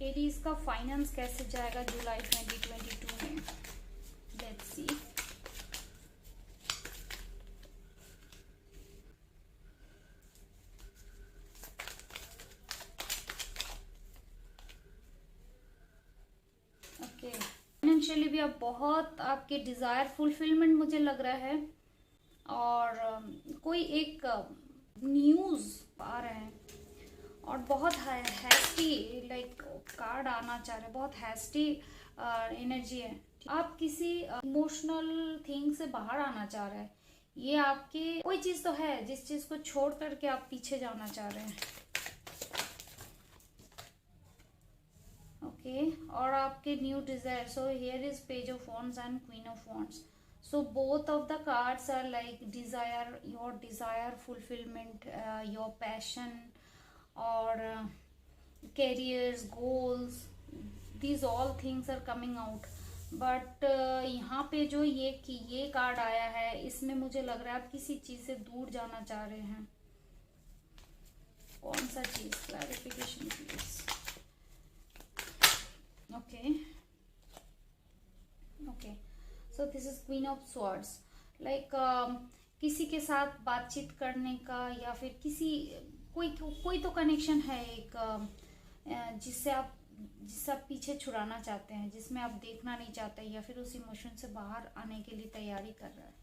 Aries का finance कैसे जाएगा जुलाई 2022 में, लेट्स सी। ओके, फाइनेंशियली भी अब बहुत आपके डिजायर फुलफिलमेंट मुझे लग रहा है, और कोई एक न्यूज आ रहे हैं, और बहुत हैस्टी लाइक कार्ड आना चाह रहे हैं, बहुत हैस्टी एनर्जी है। आप किसी इमोशनल थिंग से बाहर आना चाह रहे हैं, ये आपके कोई चीज तो है जिस चीज को छोड़ करके आप पीछे जाना चाह रहे हैं। ओके, और आपके new desire, so here is page of wands and queen of wands. So both of the cards are like desire, your desire fulfillment, your passion, or careers, goals. These all things are coming out. But यहाँ पे जो ये card आया है, इसमें मुझे लग रहा है आप किसी चीज से दूर जाना चाह रहे हैं। कौन सा चीज, clarification please. Okay, so this is queen of swords. Like किसी के साथ बातचीत करने का, या फिर किसी कोई तो कनेक्शन है एक, जिससे आप पीछे छुड़ाना चाहते हैं, जिसमें आप देखना नहीं चाहते, या फिर उस इमोशन से बाहर आने के लिए तैयारी कर रहा है।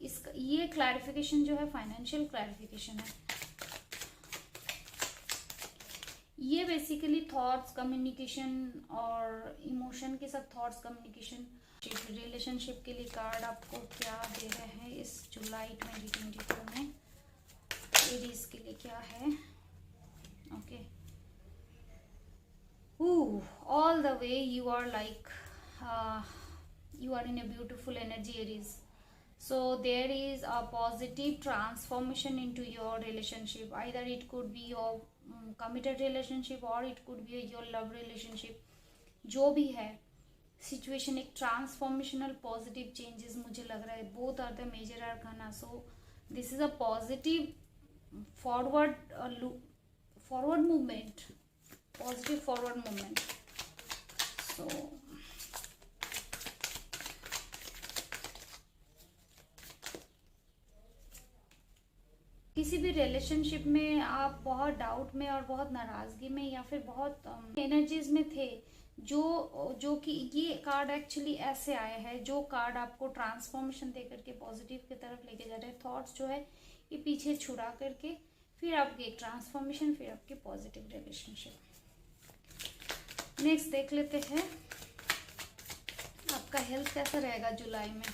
इसका ये क्लैरिफिकेशन जो है फाइनेंशियल क्लैरिफिकेशन है। ये बेसिकली थॉट्स, कम्युनिकेशन और इमोशन के साथ थॉट्स, कम्युनिकेशन, रिलेशनशिप के लिए कार्ड आपको क्या दे रहे हैं इस जुलाई 2022 में, एरीज के लिए क्या है। Okay, all the way you are like you are in a beautiful energy, Aries. So there is a positive transformation into your relationship. Either it could be your committed relationship, or it could be your love relationship. जो भी है situation, एक transformational positive changes मुझे लग रहा है। Both are the major arcana, so this is a positive forward movement, positive forward movement. So किसी भी रिलेशनशिप में आप बहुत डाउट में और बहुत नाराजगी में, या फिर बहुत एनर्जीज में थे, जो कि ये कार्ड एक्चुअली ऐसे आए हैं, जो कार्ड आपको ट्रांसफॉर्मेशन दे करके पॉजिटिव की तरफ लेके जा रहे हैं। थॉट्स जो है ये पीछे छुड़ा करके फिर आपकी ट्रांसफॉर्मेशन, फिर आपकी पॉजिटिव रिलेशनशिप। नेक्स्ट देख लेते हैं आपका हेल्थ कैसा रहेगा जुलाई में।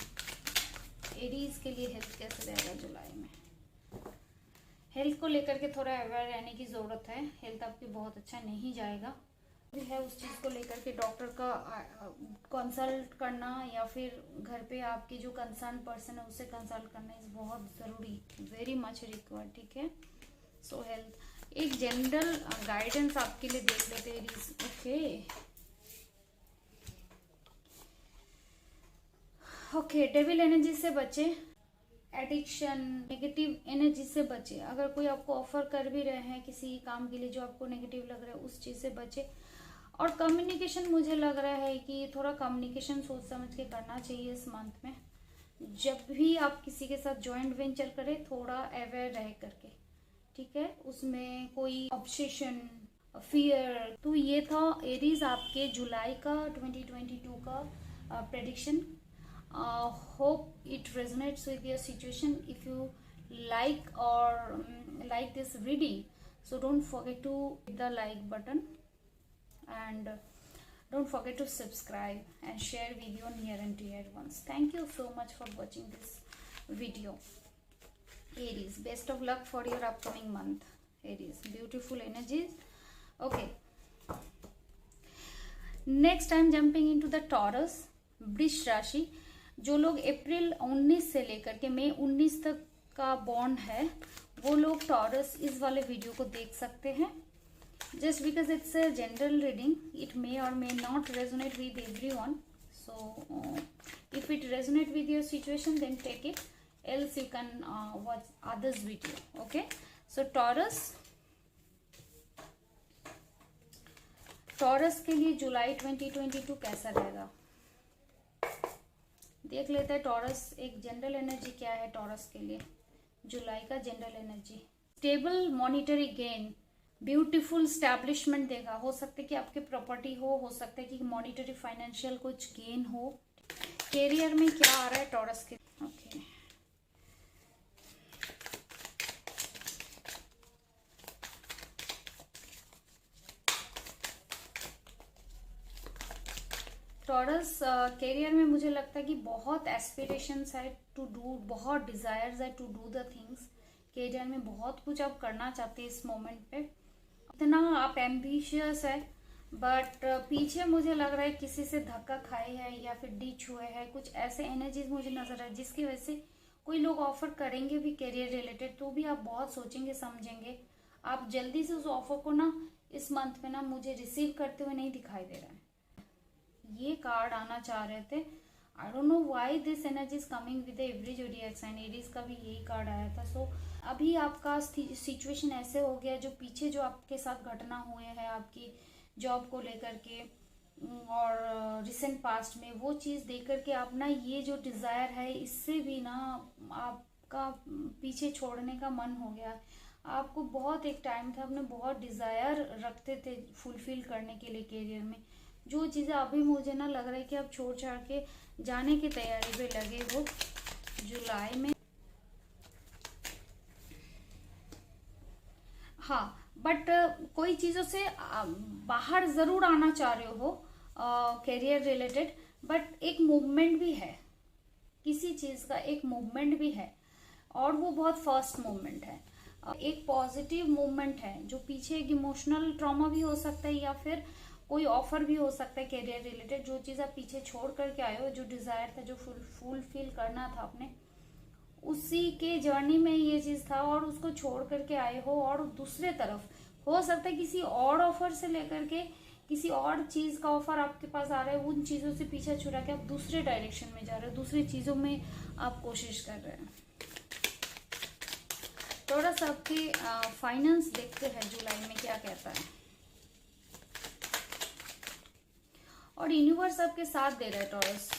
एरीज के लिए हेल्थ कैसे रहेगा जुलाई में। हेल्थ को लेकर के थोड़ा अवेयर रहने की जरूरत है। हेल्थ आपकी बहुत अच्छा नहीं जाएगा भी है, उस चीज को लेकर के डॉक्टर का कंसल्ट करना, या फिर घर पे आपके जो कंसर्न पर्सन है उससे कंसल्ट करना इज बहुत जरूरी, वेरी मच रिक्वायर्ड। ठीक है, सो हेल्थ, एक जनरल गाइडेंस आपके लिए देख लेते हैं। ओके, डेविल एनर्जी से बचे, एडिक्शन, नेगेटिव एनर्जी से बचे। अगर कोई आपको ऑफर कर भी रहे हैं किसी काम के लिए जो आपको नेगेटिव लग रहा है, उस चीज से बचे। और कम्युनिकेशन, मुझे लग रहा है कि थोड़ा कम्युनिकेशन सोच समझ के करना चाहिए इस मंथ में। जब भी आप किसी के साथ ज्वाइंट वेंचर करें, थोड़ा अवेयर रह करके, ठीक है, उसमें कोई ऑब्सेशन, फियर। तो ये था एरीज आपके जुलाई का 2022 का prediction. Hope it resonates with your situation. If you like or like this reading, so don't forget to hit the like button, and don't forget to subscribe and share video near and dear ones. Thank you so much for watching this video. Aries, best of luck for your upcoming month. Aries, beautiful energies. Okay, next I'm jumping into the Taurus, वृष राशि। जो लोग अप्रैल 19 से लेकर के मई 19 तक का bond है, वो लोग टॉरस इस वाले वीडियो को देख सकते हैं। Just because it's a general reading, it may or may not resonate with everyone, so if it resonate with your situation then take it, else you can watch others video. Okay, so Taurus, Taurus के लिए जुलाई 2022 कैसा रहेगा देख लेते हैं। Taurus एक general energy क्या है टॉरस के लिए जुलाई का general energy. Stable monetary gain, beautiful establishment देगा। हो सकता है कि आपके प्रॉपर्टी हो सकता है कि मॉनिटरी फाइनेंशियल कुछ गेन हो। कैरियर में क्या आ रहा है टॉरस के? ओके टॉरस कैरियर में मुझे लगता है कि बहुत एस्पिरेशंस है टू डू, बहुत डिजायर्स है to do the things. Career में बहुत कुछ आप करना चाहते हैं इस मोमेंट पे, इतना आप एम्बिशियस है, बट पीछे मुझे लग रहा है किसी से धक्का खाए है या फिर डिच हुए हैं, कुछ ऐसे एनर्जीज मुझे नजर आए जिसकी वजह से कोई लोग ऑफर करेंगे भी कैरियर रिलेटेड, तो भी आप बहुत सोचेंगे समझेंगे। आप जल्दी से उस ऑफर को ना इस मंथ में ना मुझे रिसीव करते हुए नहीं दिखाई दे रहा है। ये कार्ड आना चाह रहे थे, I don't know why this energy is coming with every zodiac sign. Aries का भी यही कार्ड आया था। सो अभी आपका सिचुएशन ऐसे हो गया, जो पीछे जो आपके साथ घटना हुए हैं आपकी जॉब को लेकर के और रिसेंट पास्ट में, वो चीज देख करके आप ना ये जो डिजायर है इससे भी ना आपका पीछे छोड़ने का मन हो गया। आपको बहुत एक टाइम था आपने बहुत डिजायर रखते थे फुलफिल करने के लिए कैरियर में, जो चीजें अभी मुझे ना लग रहा है कि आप छोड़ छाड़ के जाने की तैयारी पे लगे हो जुलाई में। हाँ, बट कोई चीजों से बाहर जरूर आना चाह रहे हो कैरियर रिलेटेड, बट एक मूवमेंट भी है, किसी चीज का एक मूवमेंट भी है और वो बहुत फास्ट मूवमेंट है, एक पॉजिटिव मूवमेंट है। जो पीछे एक इमोशनल ट्रॉमा भी हो सकता है या फिर कोई ऑफर भी हो सकता है कैरियर रिलेटेड, जो चीज आप पीछे छोड़ करके आए हो, जो डिजायर था, जो फुलफिल करना था आपने, उसी के जर्नी में ये चीज था और उसको छोड़ करके आए हो। और दूसरे तरफ हो सकता है किसी और ऑफर से लेकर के किसी और चीज का ऑफर आपके पास आ रहा है, उन चीजों से पीछा छुड़ा के आप दूसरे डायरेक्शन में जा रहे हो, दूसरी चीजों में आप कोशिश कर रहे हैं। थोड़ा सा आपके फाइनेंस देखते हैं जुलाई में क्या कहता है। और यूनिवर्स आपके साथ दे रहा है टॉरस,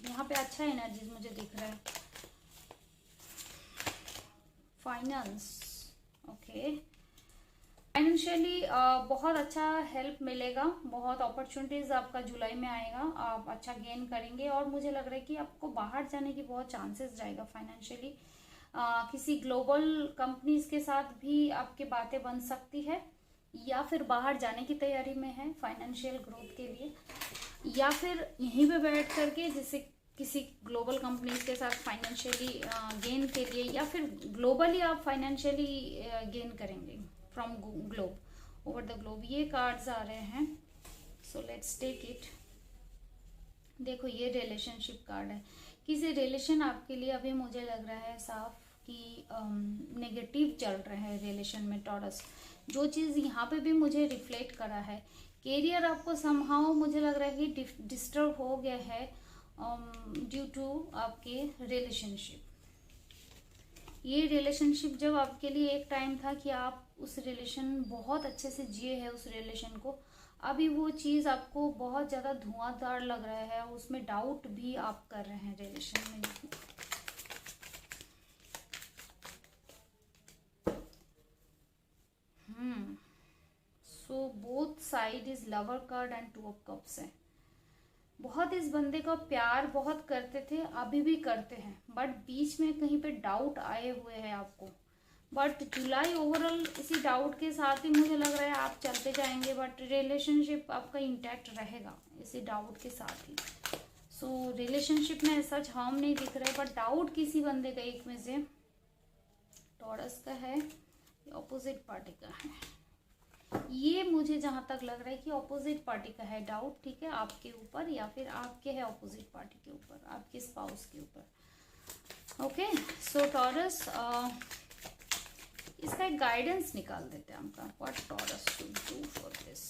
यहाँ पे अच्छा एनर्जी मुझे दिख रहा है। फाइनेंस ओके, फाइनेंशियली बहुत अच्छा हेल्प मिलेगा, बहुत अपॉर्चुनिटीज आपका जुलाई में आएगा, आप अच्छा गेन करेंगे। और मुझे लग रहा है कि आपको बाहर जाने की बहुत चांसेस रहेगा फाइनेंशियली। किसी ग्लोबल कंपनीज के साथ भी आपकी बातें बन सकती है, या फिर बाहर जाने की तैयारी में है फाइनेंशियल ग्रोथ के लिए, या फिर यहीं पे बैठ करके जैसे किसी ग्लोबल कंपनीज के साथ फाइनेंशियली गेन के लिए, या फिर ग्लोबली आप फाइनेंशियली गेन करेंगे from globe, over the globe. ये कार्ड्स आ रहे हैं, सो लेट्स टेक इट। देखो ये रिलेशनशिप कार्ड है, किसी रिलेशन आपके लिए अभी मुझे लग रहा है साफ कि नेगेटिव चल रहे हैं रिलेशन में टॉरस। जो चीज़ यहाँ पे भी मुझे रिफ्लेक्ट करा है, कैरियर आपको समहाउ मुझे लग रहा है कि डिस्टर्ब हो गया है ड्यू टू आपके रिलेशनशिप। ये रिलेशनशिप जब आपके लिए एक टाइम था कि आप उस रिलेशन बहुत अच्छे से जिए हैं उस रिलेशन को, अभी वो चीज़ आपको बहुत ज़्यादा धुआंधार लग रहा है, उसमें डाउट भी आप कर रहे हैं रिलेशन में। So both side is lover card and two of cups है। बहुत इस बंदे का प्यार बहुत करते थे, अभी भी करते हैं, बट बीच में कहीं पे डाउट आए हुए हैं आपको। बट जुलाई ओवरऑल इसी डाउट के साथ ही मुझे लग रहा है आप चलते जाएंगे, बट रिलेशनशिप आपका इंटैक्ट रहेगा इसी डाउट के साथ ही। सो रिलेशनशिप में ऐसा हार्म नहीं दिख रहा है, बट डाउट किसी बंदे का एक में से टॉरस का है, ऑपोजिट पार्टी का है। ये मुझे जहां तक लग रहा है कि ऑपोजिट पार्टी का है डाउट, ठीक है, आपके ऊपर या फिर आपके है ऑपोजिट पार्टी के ऊपर, आपके स्पाउस के ऊपर। ओके, सो टॉरस इसका एक गाइडेंस निकाल देते हैं आपका, what taurus should do for this.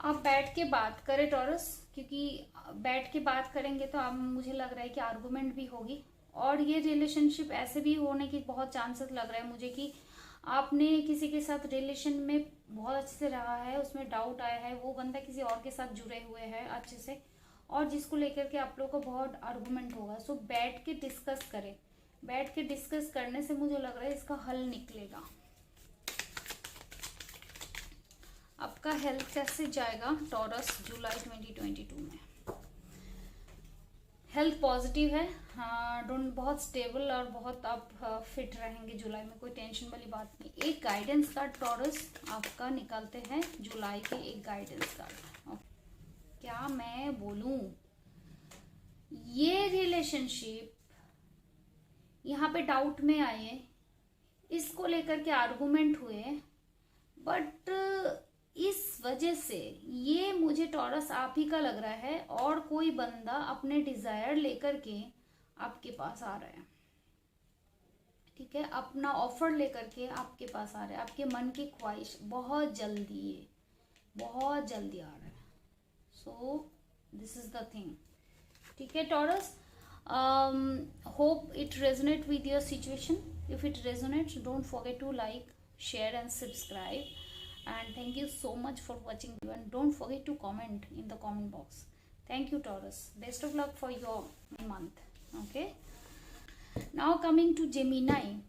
आप बैठ के बात करें टॉरस, क्योंकि बैठ के बात करेंगे तो आप मुझे लग रहा है कि आर्गुमेंट भी होगी, और ये रिलेशनशिप ऐसे भी होने की बहुत चांसेस लग रहा है मुझे कि आपने किसी के साथ रिलेशन में बहुत अच्छे से रहा है, उसमें डाउट आया है, वो बंदा किसी और के साथ जुड़े हुए हैं अच्छे से, और जिसको लेकर के आप लोग को बहुत आर्गुमेंट होगा। सो बैठ के डिस्कस करें। बैठ के डिस्कस करने से मुझे लग रहा है इसका हल निकलेगा। आपका हेल्थ कैसे जाएगा टॉरस जुलाई 2022 में? हेल्थ पॉजिटिव है, हाँ, डोंट, बहुत स्टेबल और बहुत आप फिट रहेंगे जुलाई में, कोई टेंशन वाली बात नहीं। एक गाइडेंस कार्ड टॉरस आपका निकालते हैं जुलाई के, एक गाइडेंस कार्ड। क्या मैं बोलूं, ये रिलेशनशिप यहाँ पे डाउट में आए, इसको लेकर के आर्गुमेंट हुए, बट इस वजह से ये मुझे टॉरस आप ही का लग रहा है, और कोई बंदा अपने डिजायर लेकर के आपके पास आ रहा है, ठीक है, अपना ऑफर लेकर के आपके पास आ रहा है, आपके मन की ख्वाहिश बहुत जल्दी है, बहुत जल्दी आ रहा है। So this is the thing, ठीक है Taurus. Hope it resonate with your situation. If it resonates, don't forget to like, share and subscribe, and thank you so much for watching, and don't forget to comment in the comment box. Thank you Taurus, best of luck for your month. Okay, now coming to Gemini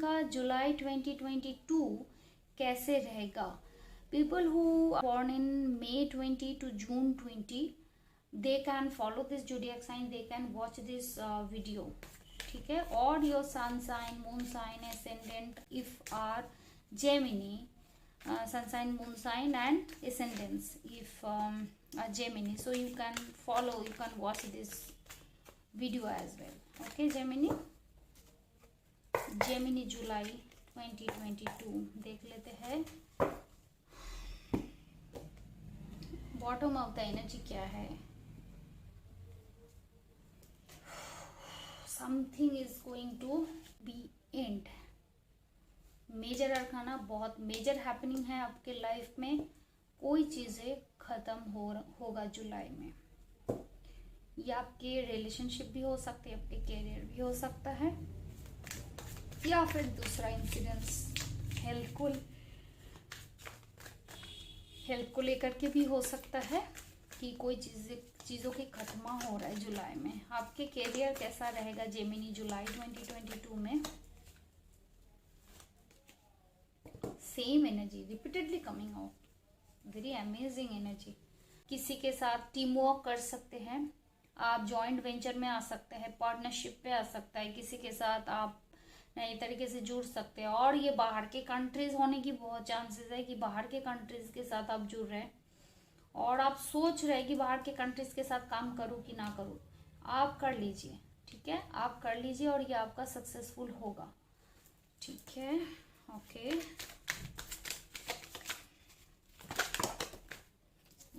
का जुलाई 2022 कैसे रहेगा? People who are born in May 20 to June 20, they can follow this zodiac sign, they can watch this video, ठीक है। और your sun sign, moon sign, ascendant if are Gemini, sun sign, moon sign and ascendance if Gemini, so you can follow, you can watch this video as well. Okay, Gemini जुलाई 2022 देख लेते हैं। Bottom of the energy क्या है? Something is going to be end. Major arcana, बहुत major happening है आपके life में, कोई चीजें खत्म होगा जुलाई में। ये आपके रिलेशनशिप भी हो सकते हैं, आपके कैरियर भी हो सकता है, या फिर दूसरा इंसिडेंस हेल्थ को लेकर के भी हो सकता है कि कोई चीज़ों की खत्मा हो रहा है जुलाई में। आपके कैरियर कैसा रहेगा जेमिनी जुलाई 2022 में? Same energy repeatedly coming out, very amazing energy. किसी के साथ टीम वर्क कर सकते हैं आप, जॉइंट वेंचर में आ सकते हैं, पार्टनरशिप पे आ सकता है, किसी के साथ आप नए तरीके से जुड़ सकते हैं। और ये बाहर के कंट्रीज होने की बहुत चांसेस है कि बाहर के कंट्रीज के साथ आप जुड़ रहे हैं, और आप सोच रहे हैं कि बाहर के कंट्रीज के साथ काम करूं कि ना करूं। आप कर लीजिए, ठीक है, आप कर लीजिए और ये आपका सक्सेसफुल होगा, ठीक है। ओके,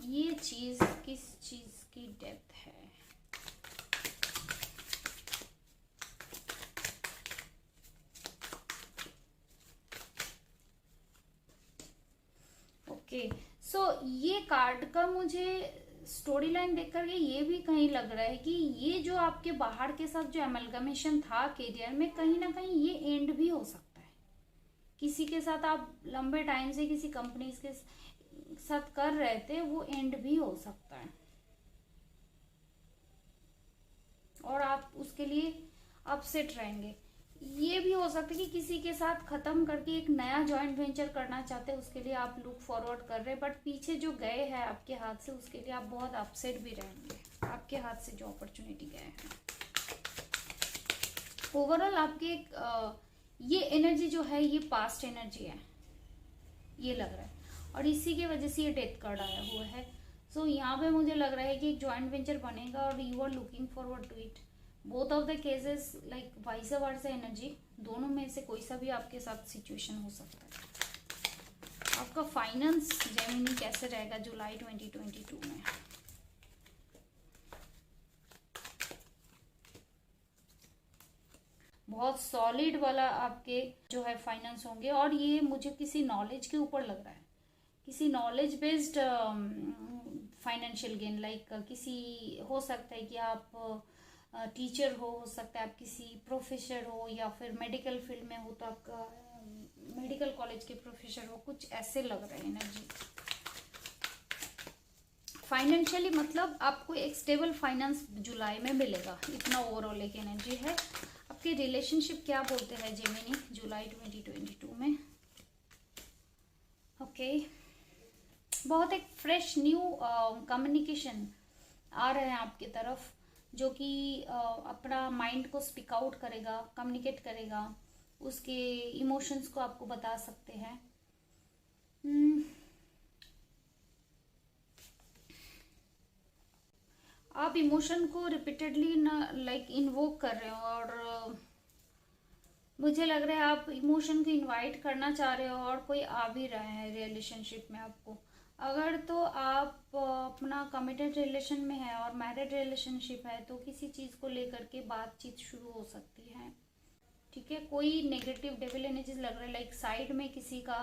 ये चीज किस चीज की डेप्थ है? ओके, सो ये कार्ड का मुझे स्टोरी लाइन देख करके ये भी कहीं लग रहा है कि ये जो आपके बाहर के साथ जो एमलगमेशन था करियर में, कहीं ना कहीं ये एंड भी हो सकता है। किसी के साथ आप लंबे टाइम से किसी कंपनी के साथ कर रहे थे, वो एंड भी हो सकता है, और आप उसके लिए अपसेट रहेंगे। ये भी हो सकता है कि किसी के साथ खत्म करके एक नया जॉइंट वेंचर करना चाहते हैं, उसके लिए आप लुक फॉरवर्ड कर रहे हैं, बट पीछे जो गए हैं आपके हाथ से, उसके लिए आप बहुत अपसेट भी रहेंगे। आपके हाथ से जो अपॉर्चुनिटी गए हैं, ओवरऑल आपके ये एनर्जी जो है ये पास्ट एनर्जी है, ये लग रहा है, और इसी की वजह से ये डेथ कार्ड आया हुआ है। सो यहाँ पे मुझे लग रहा है कि एक जॉइंट वेंचर बनेगा और you are looking forward to it. Both of the cases like vice versa energy, दोनों में से कोई सा भी आपके साथ सिचुएशन हो सकता है। आपका फाइनेंस जेमिनी कैसे रहेगा जुलाई 2022 में? बहुत सॉलिड वाला आपके जो है फाइनेंस होंगे, और ये मुझे किसी नॉलेज के ऊपर लग रहा है, किसी knowledge based financial gain, like किसी हो सकता है कि आप टीचर हो सकता है आप किसी प्रोफेसर हो, या फिर मेडिकल फील्ड में हो तो आपका मेडिकल कॉलेज के प्रोफेसर हो, कुछ ऐसे लग रहे हैं एनर्जी। फाइनेंशियली मतलब आपको एक स्टेबल फाइनेंस जुलाई में मिलेगा, इतना ओवरऑल एक एनर्जी है। आपके रिलेशनशिप क्या बोलते हैं जेमिनी जुलाई 2022 में? ओके, बहुत एक फ्रेश न्यू कम्युनिकेशन आ रहे हैं आपकी तरफ, जो कि अपना माइंड को स्पीक आउट करेगा, कम्युनिकेट करेगा, उसके इमोशंस को आपको बता सकते हैं। आप इमोशन को रिपीटेडली ना लाइक इन्वोक कर रहे हो, और मुझे लग रहा है आप इमोशन को इनवाइट करना चाह रहे हो और कोई आ भी रहा है रिलेशनशिप में आपको। अगर तो आप अपना कमिटेड रिलेशन में है और मैरिड रिलेशनशिप है तो किसी चीज़ को लेकर के बातचीत शुरू हो सकती है, ठीक है। कोई नेगेटिव डेविल एनर्जीज लग रहा है, लाइक साइड में किसी का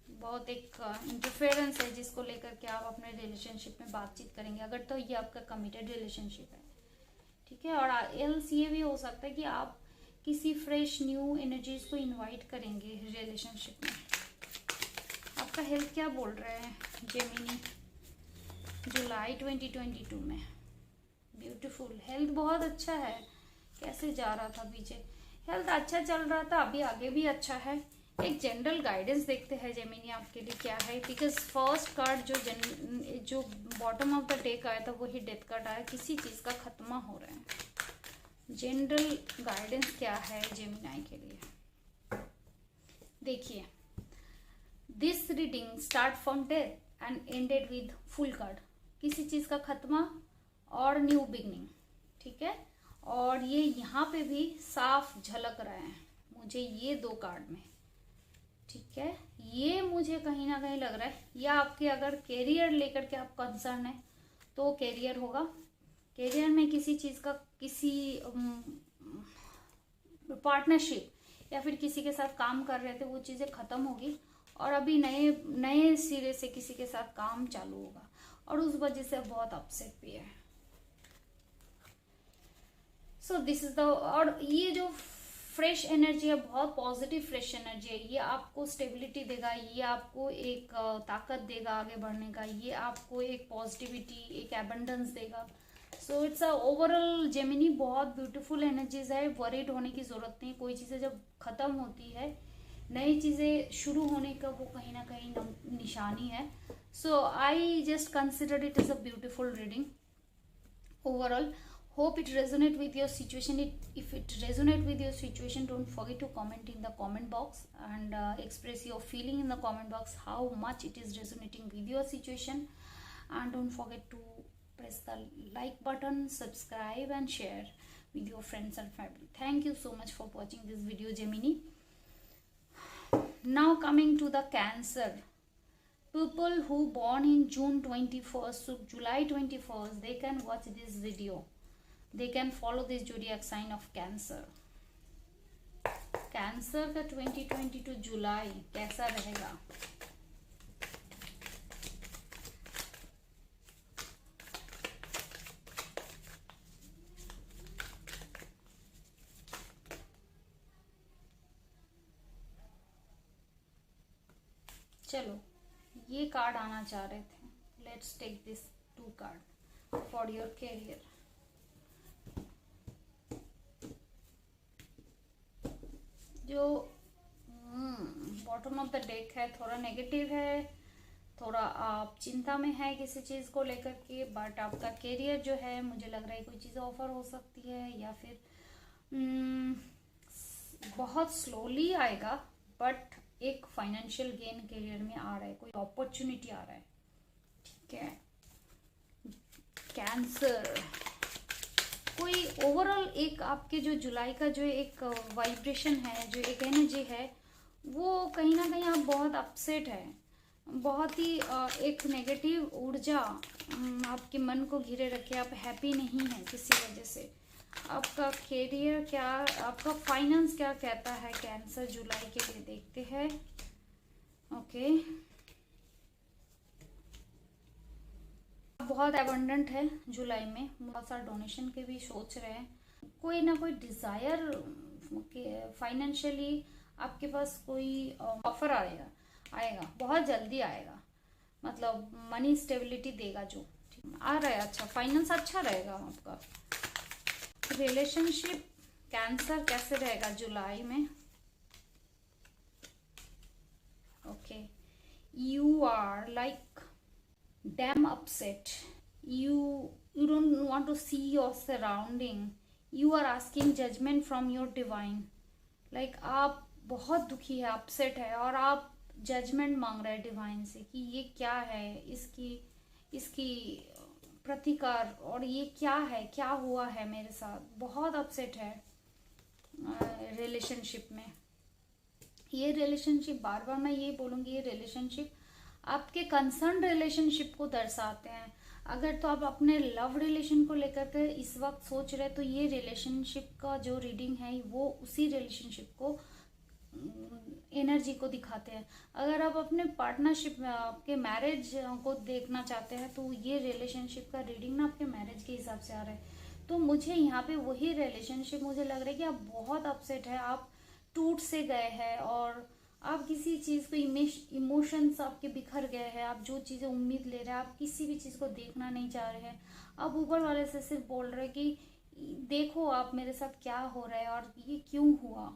बहुत एक इंटरफेरेंस है जिसको लेकर के आप अपने रिलेशनशिप में बातचीत करेंगे, अगर तो ये आपका कमिटेड रिलेशनशिप है, ठीक है। और एल्स ये भी हो सकता है कि आप किसी फ्रेश न्यू एनर्जीज को इनवाइट करेंगे रिलेशनशिप में। आपका हेल्थ क्या बोल रहे हैं जेमिनी जुलाई 2022 में? ब्यूटीफुल, हेल्थ बहुत अच्छा है। कैसे जा रहा था पीछे, हेल्थ अच्छा चल रहा था, अभी आगे भी अच्छा है। एक जनरल गाइडेंस देखते हैं जेमिनी आपके लिए क्या है, बिकॉज फर्स्ट कार्ड जो बॉटम ऑफ द डेक आया था वही डेथ कार्ड आया, किसी चीज का खत्मा हो रहा है। जनरल गाइडेंस क्या है जेमिनी के लिए? देखिए, this reading start from death and ended with full card, किसी चीज का खत्मा और न्यू बिगनिंग, ठीक है। और ये यहाँ पे भी साफ झलक रहा है मुझे ये दो कार्ड में, ठीक है। ये मुझे कहीं ना कहीं लग रहा है, या आपके अगर कैरियर लेकर के आप कंसर्न है तो कैरियर होगा। कैरियर में किसी चीज का, किसी पार्टनरशिप या फिर किसी के साथ काम कर रहे थे वो चीजें खत्म होगी और अभी नए नए सिरे से किसी के साथ काम चालू होगा, और उस वजह से बहुत अपसेट भी है। सो दिस इज द, और ये जो फ्रेश एनर्जी है, बहुत पॉजिटिव फ्रेश एनर्जी है, ये आपको स्टेबिलिटी देगा, ये आपको एक ताकत देगा आगे बढ़ने का, ये आपको एक पॉजिटिविटी, एक एबंडेंस देगा। सो इट्स अ ओवरऑल जेमिनी बहुत ब्यूटीफुल एनर्जीज है। वरीड होने की जरूरत नहीं, कोई चीजें जब खत्म होती है नई चीजें शुरू होने का वो कहीं ना कहीं निशानी है। So I just consider it as a beautiful reading overall. Hope it resonate with your situation. If it resonate with your situation, don't forget to comment in the comment box and express your feeling in the comment box, how much it is resonating with your situation. And don't forget to press the like button, subscribe and share with your friends and family. Thank you so much for watching this video, Gemini. Now coming to the Cancer. People who born in June 21st to July 21st, they can watch this video. They can follow this zodiac sign of Cancer. Cancer का 2022 जुलाई कैसा रहेगा? चलो, ये card आना चाह रहे थे। Let's take this two card for your career. जो बॉटम ऑफ द डेक है थोड़ा नेगेटिव है, थोड़ा आप चिंता में है किसी चीज को लेकर के, बट आपका कैरियर जो है मुझे लग रहा है कोई चीज ऑफर हो सकती है, या फिर बहुत स्लोली आएगा, बट एक फाइनेंशियल गेन कैरियर में आ रहा है, कोई अपॉर्चुनिटी आ रहा है, ठीक है। कैंसर, कोई ओवरऑल एक आपके जो जुलाई का जो एक वाइब्रेशन है, जो एक एनर्जी है, वो कहीं ना कहीं आप बहुत अपसेट है, बहुत ही एक नेगेटिव ऊर्जा आपके मन को घिरे रखे, आप हैप्पी नहीं है किसी वजह से। आपका कैरियर क्या, आपका फाइनेंस क्या कहता है कैंसर जुलाई के लिए, देखते हैं। ओके, बहुत एबंडेंट है जुलाई में, बहुत सारा डोनेशन के भी सोच रहे हैं, कोई ना कोई डिजायर फाइनेंशियली आपके पास कोई ऑफर आएगा बहुत जल्दी आएगा, मतलब मनी स्टेबिलिटी देगा जो आ रहा है। अच्छा, फाइनेंस अच्छा रहेगा आपका। रिलेशनशिप कैंसर कैसे रहेगा जुलाई में? Okay, you are like damn upset, you don't want to see your surrounding, you are asking judgment from your divine, like आप बहुत दुखी है, अपसेट है, और आप जजमेंट मांग रहे हैं डिवाइन से कि ये क्या है, इसकी प्रतिकार, और ये क्या है, क्या हुआ है मेरे साथ। बहुत अपसेट है रिलेशनशिप में। ये रिलेशनशिप, बार बार मैं ये बोलूँगी, ये रिलेशनशिप आपके कंसर्न रिलेशनशिप को दर्शाते हैं। अगर तो आप अपने लव रिलेशन को लेकर के इस वक्त सोच रहे, तो ये रिलेशनशिप का जो रीडिंग है वो उसी रिलेशनशिप को एनर्जी को दिखाते हैं। अगर आप अपने पार्टनरशिप में आपके मैरिज को देखना चाहते हैं, तो ये रिलेशनशिप का रीडिंग ना आपके मैरिज के हिसाब से आ रहा है। तो मुझे यहाँ पे वही रिलेशनशिप, मुझे लग रहा है कि आप बहुत अपसेट है, आप टूट से गए हैं, और आप किसी चीज़ को इमोशंस आपके बिखर गए हैं। आप जो चीज़ें उम्मीद ले रहे हैं, आप किसी भी चीज़ को देखना नहीं चाह रहे हैं। आप ऊपर वाले से सिर्फ बोल रहे हैं कि देखो आप मेरे साथ क्या हो रहा है और ये क्यों हुआ।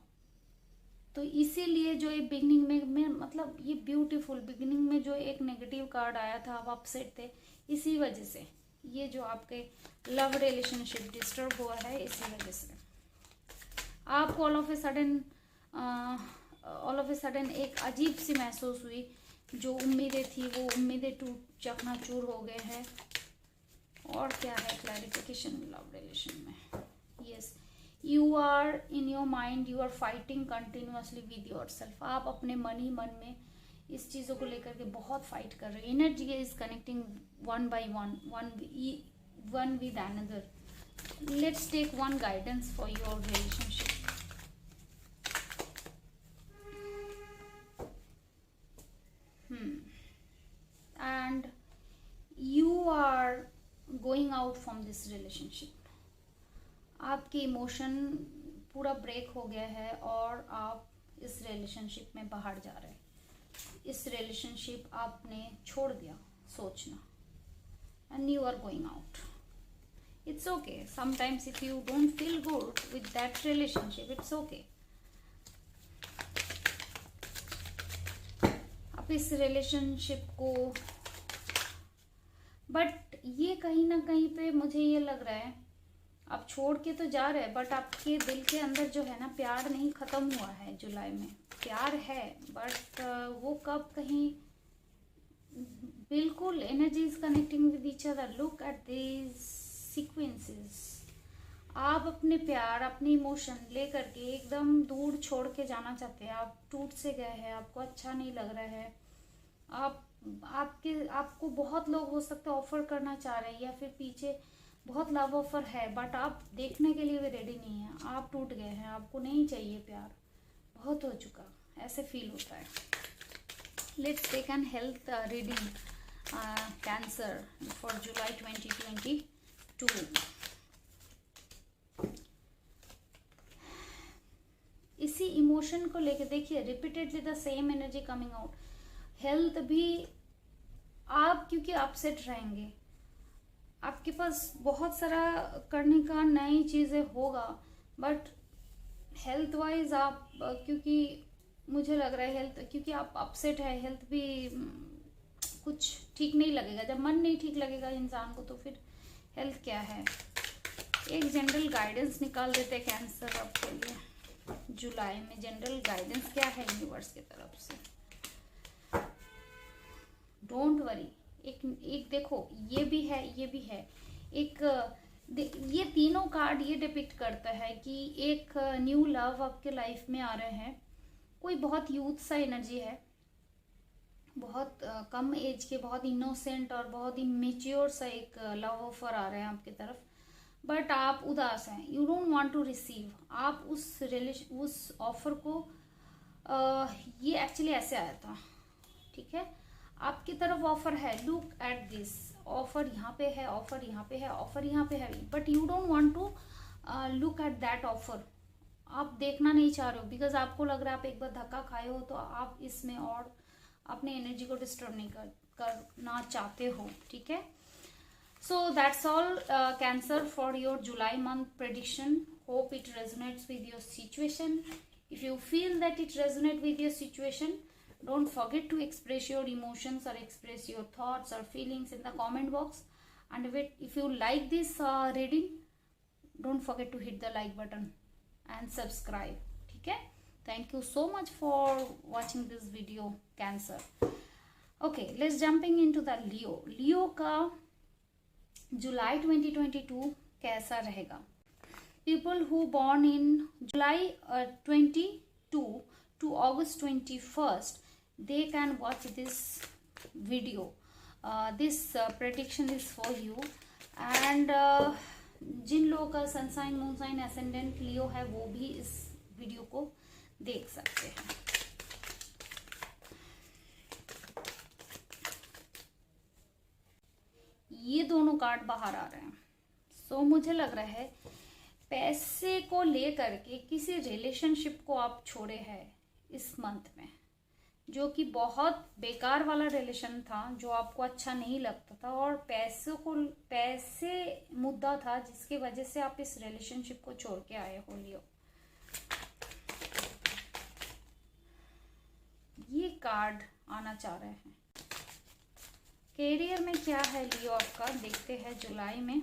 तो इसीलिए जो ये बिगनिंग में मतलब ये ब्यूटीफुल बिगनिंग में जो एक नेगेटिव कार्ड आया था, आप अपसेट थे, इसी वजह से ये जो आपके लव रिलेशनशिप डिस्टर्ब हुआ है, इसी वजह से आपको ऑल ऑफ ए सडन एक अजीब सी महसूस हुई। जो उम्मीदें थी वो उम्मीदें टूट चकनाचूर हो गए हैं। और क्या है क्लैरिफिकेशन लव रिलेशन में? Yes, you are in your mind, you are fighting continuously with your self. आप अपने मन ही मन में इस चीज़ों को लेकर के बहुत फाइट कर रहे हैं। Energy is connecting one by one with another. Let's take one guidance for your relationship. And you are going out from this relationship. आपकी इमोशन पूरा ब्रेक हो गया है और आप इस रिलेशनशिप में बाहर जा रहे हैं। इस रिलेशनशिप आपने छोड़ दिया सोचना, and you are going out. It's okay. Sometimes if you don't feel good with that relationship, it's okay. आप इस रिलेशनशिप को, बट ये कहीं ना कहीं पे मुझे ये लग रहा है आप छोड़ के तो जा रहे हैं, बट आपके दिल के अंदर जो है ना, प्यार नहीं खत्म हुआ है। जुलाई में प्यार है, बट वो कब कहीं बिल्कुल energy is connecting with each other. Look at this sequences. आप अपने प्यार, अपने इमोशन लेकर के एकदम दूर छोड़ के जाना चाहते हैं। आप टूट से गए हैं, आपको अच्छा नहीं लग रहा है। आपको बहुत लोग हो सकते हैं ऑफर करना चाह रहे हैं, या फिर पीछे बहुत लव ऑफर है, बट आप देखने के लिए भी रेडी नहीं है। आप टूट गए हैं, आपको नहीं चाहिए प्यार, बहुत हो चुका, ऐसे फील होता है। Let's take an health reading cancer for July 2022। इसी इमोशन को लेके देखिए, repeatedly the same energy coming out. Health भी आप क्योंकि अपसेट रहेंगे, आपके पास बहुत सारा करने का नई चीज़ें होगा, बट हेल्थ वाइज आप, क्योंकि मुझे लग रहा है हेल्थ, क्योंकि आप अपसेट है, हेल्थ भी कुछ ठीक नहीं लगेगा। जब मन नहीं ठीक लगेगा इंसान को, तो फिर हेल्थ क्या है। एक जनरल गाइडेंस निकाल देते हैं कैंसर आपके लिए जुलाई में। जनरल गाइडेंस क्या है यूनिवर्स की तरफ से? Don't worry. एक देखो, ये भी है, ये भी है। ये तीनों कार्ड ये डिपिक्ट करता है कि एक न्यू लव आपके लाइफ में आ रहे हैं। कोई बहुत यूथ सा एनर्जी है, बहुत कम एज के, बहुत इनोसेंट और बहुत ही मेच्योर सा एक लव ऑफर आ रहे हैं आपकी तरफ, बट आप उदास हैं। You don't want to receive. आप उस ऑफर को ये एक्चुअली ऐसे आया था, ठीक है, आपकी तरफ ऑफर है। लुक एट दिस, ऑफर यहाँ पे है, ऑफर यहाँ पे है, ऑफर यहाँ पे है, but you don't want to look at that offer. आप देखना नहीं चाह रहे हो, बिकॉज आपको लग रहा है आप एक बार धक्का खाए हो तो आप इसमें और अपने एनर्जी को डिस्टर्ब नहीं करना चाहते हो, ठीक है। So that's all, Cancer, for your July month prediction. Hope it resonates with your situation. If you feel that it resonates with your situation, don't forget to express your emotions or express your thoughts or feelings in the comment box. And if you like this reading, don't forget to hit the like button and subscribe. ठीक है? Thank you so much for watching this video, Cancer. Okay, let's jumping into the Leo. Leo का जुलाई 2022 कैसा रहेगा? People who born in July 22 to August 21st, they can watch this video. This prediction is for you. And जिन लोगों का sun sign, moon sign, ascendant Leo है, वो भी इस वीडियो को देख सकते हैं। ये दोनों कार्ड बाहर आ रहे हैं। सो मुझे लग रहा है पैसे को लेकर के किसी रिलेशनशिप को आप छोड़े हैं इस मंथ में, जो कि बहुत बेकार वाला रिलेशन था, जो आपको अच्छा नहीं लगता था, और पैसे मुद्दा था जिसकी वजह से आप इस रिलेशनशिप को छोड़ के आए हो लियो। ये कार्ड आना चाह रहे हैं। कैरियर में क्या है लियो आपका, देखते हैं जुलाई में।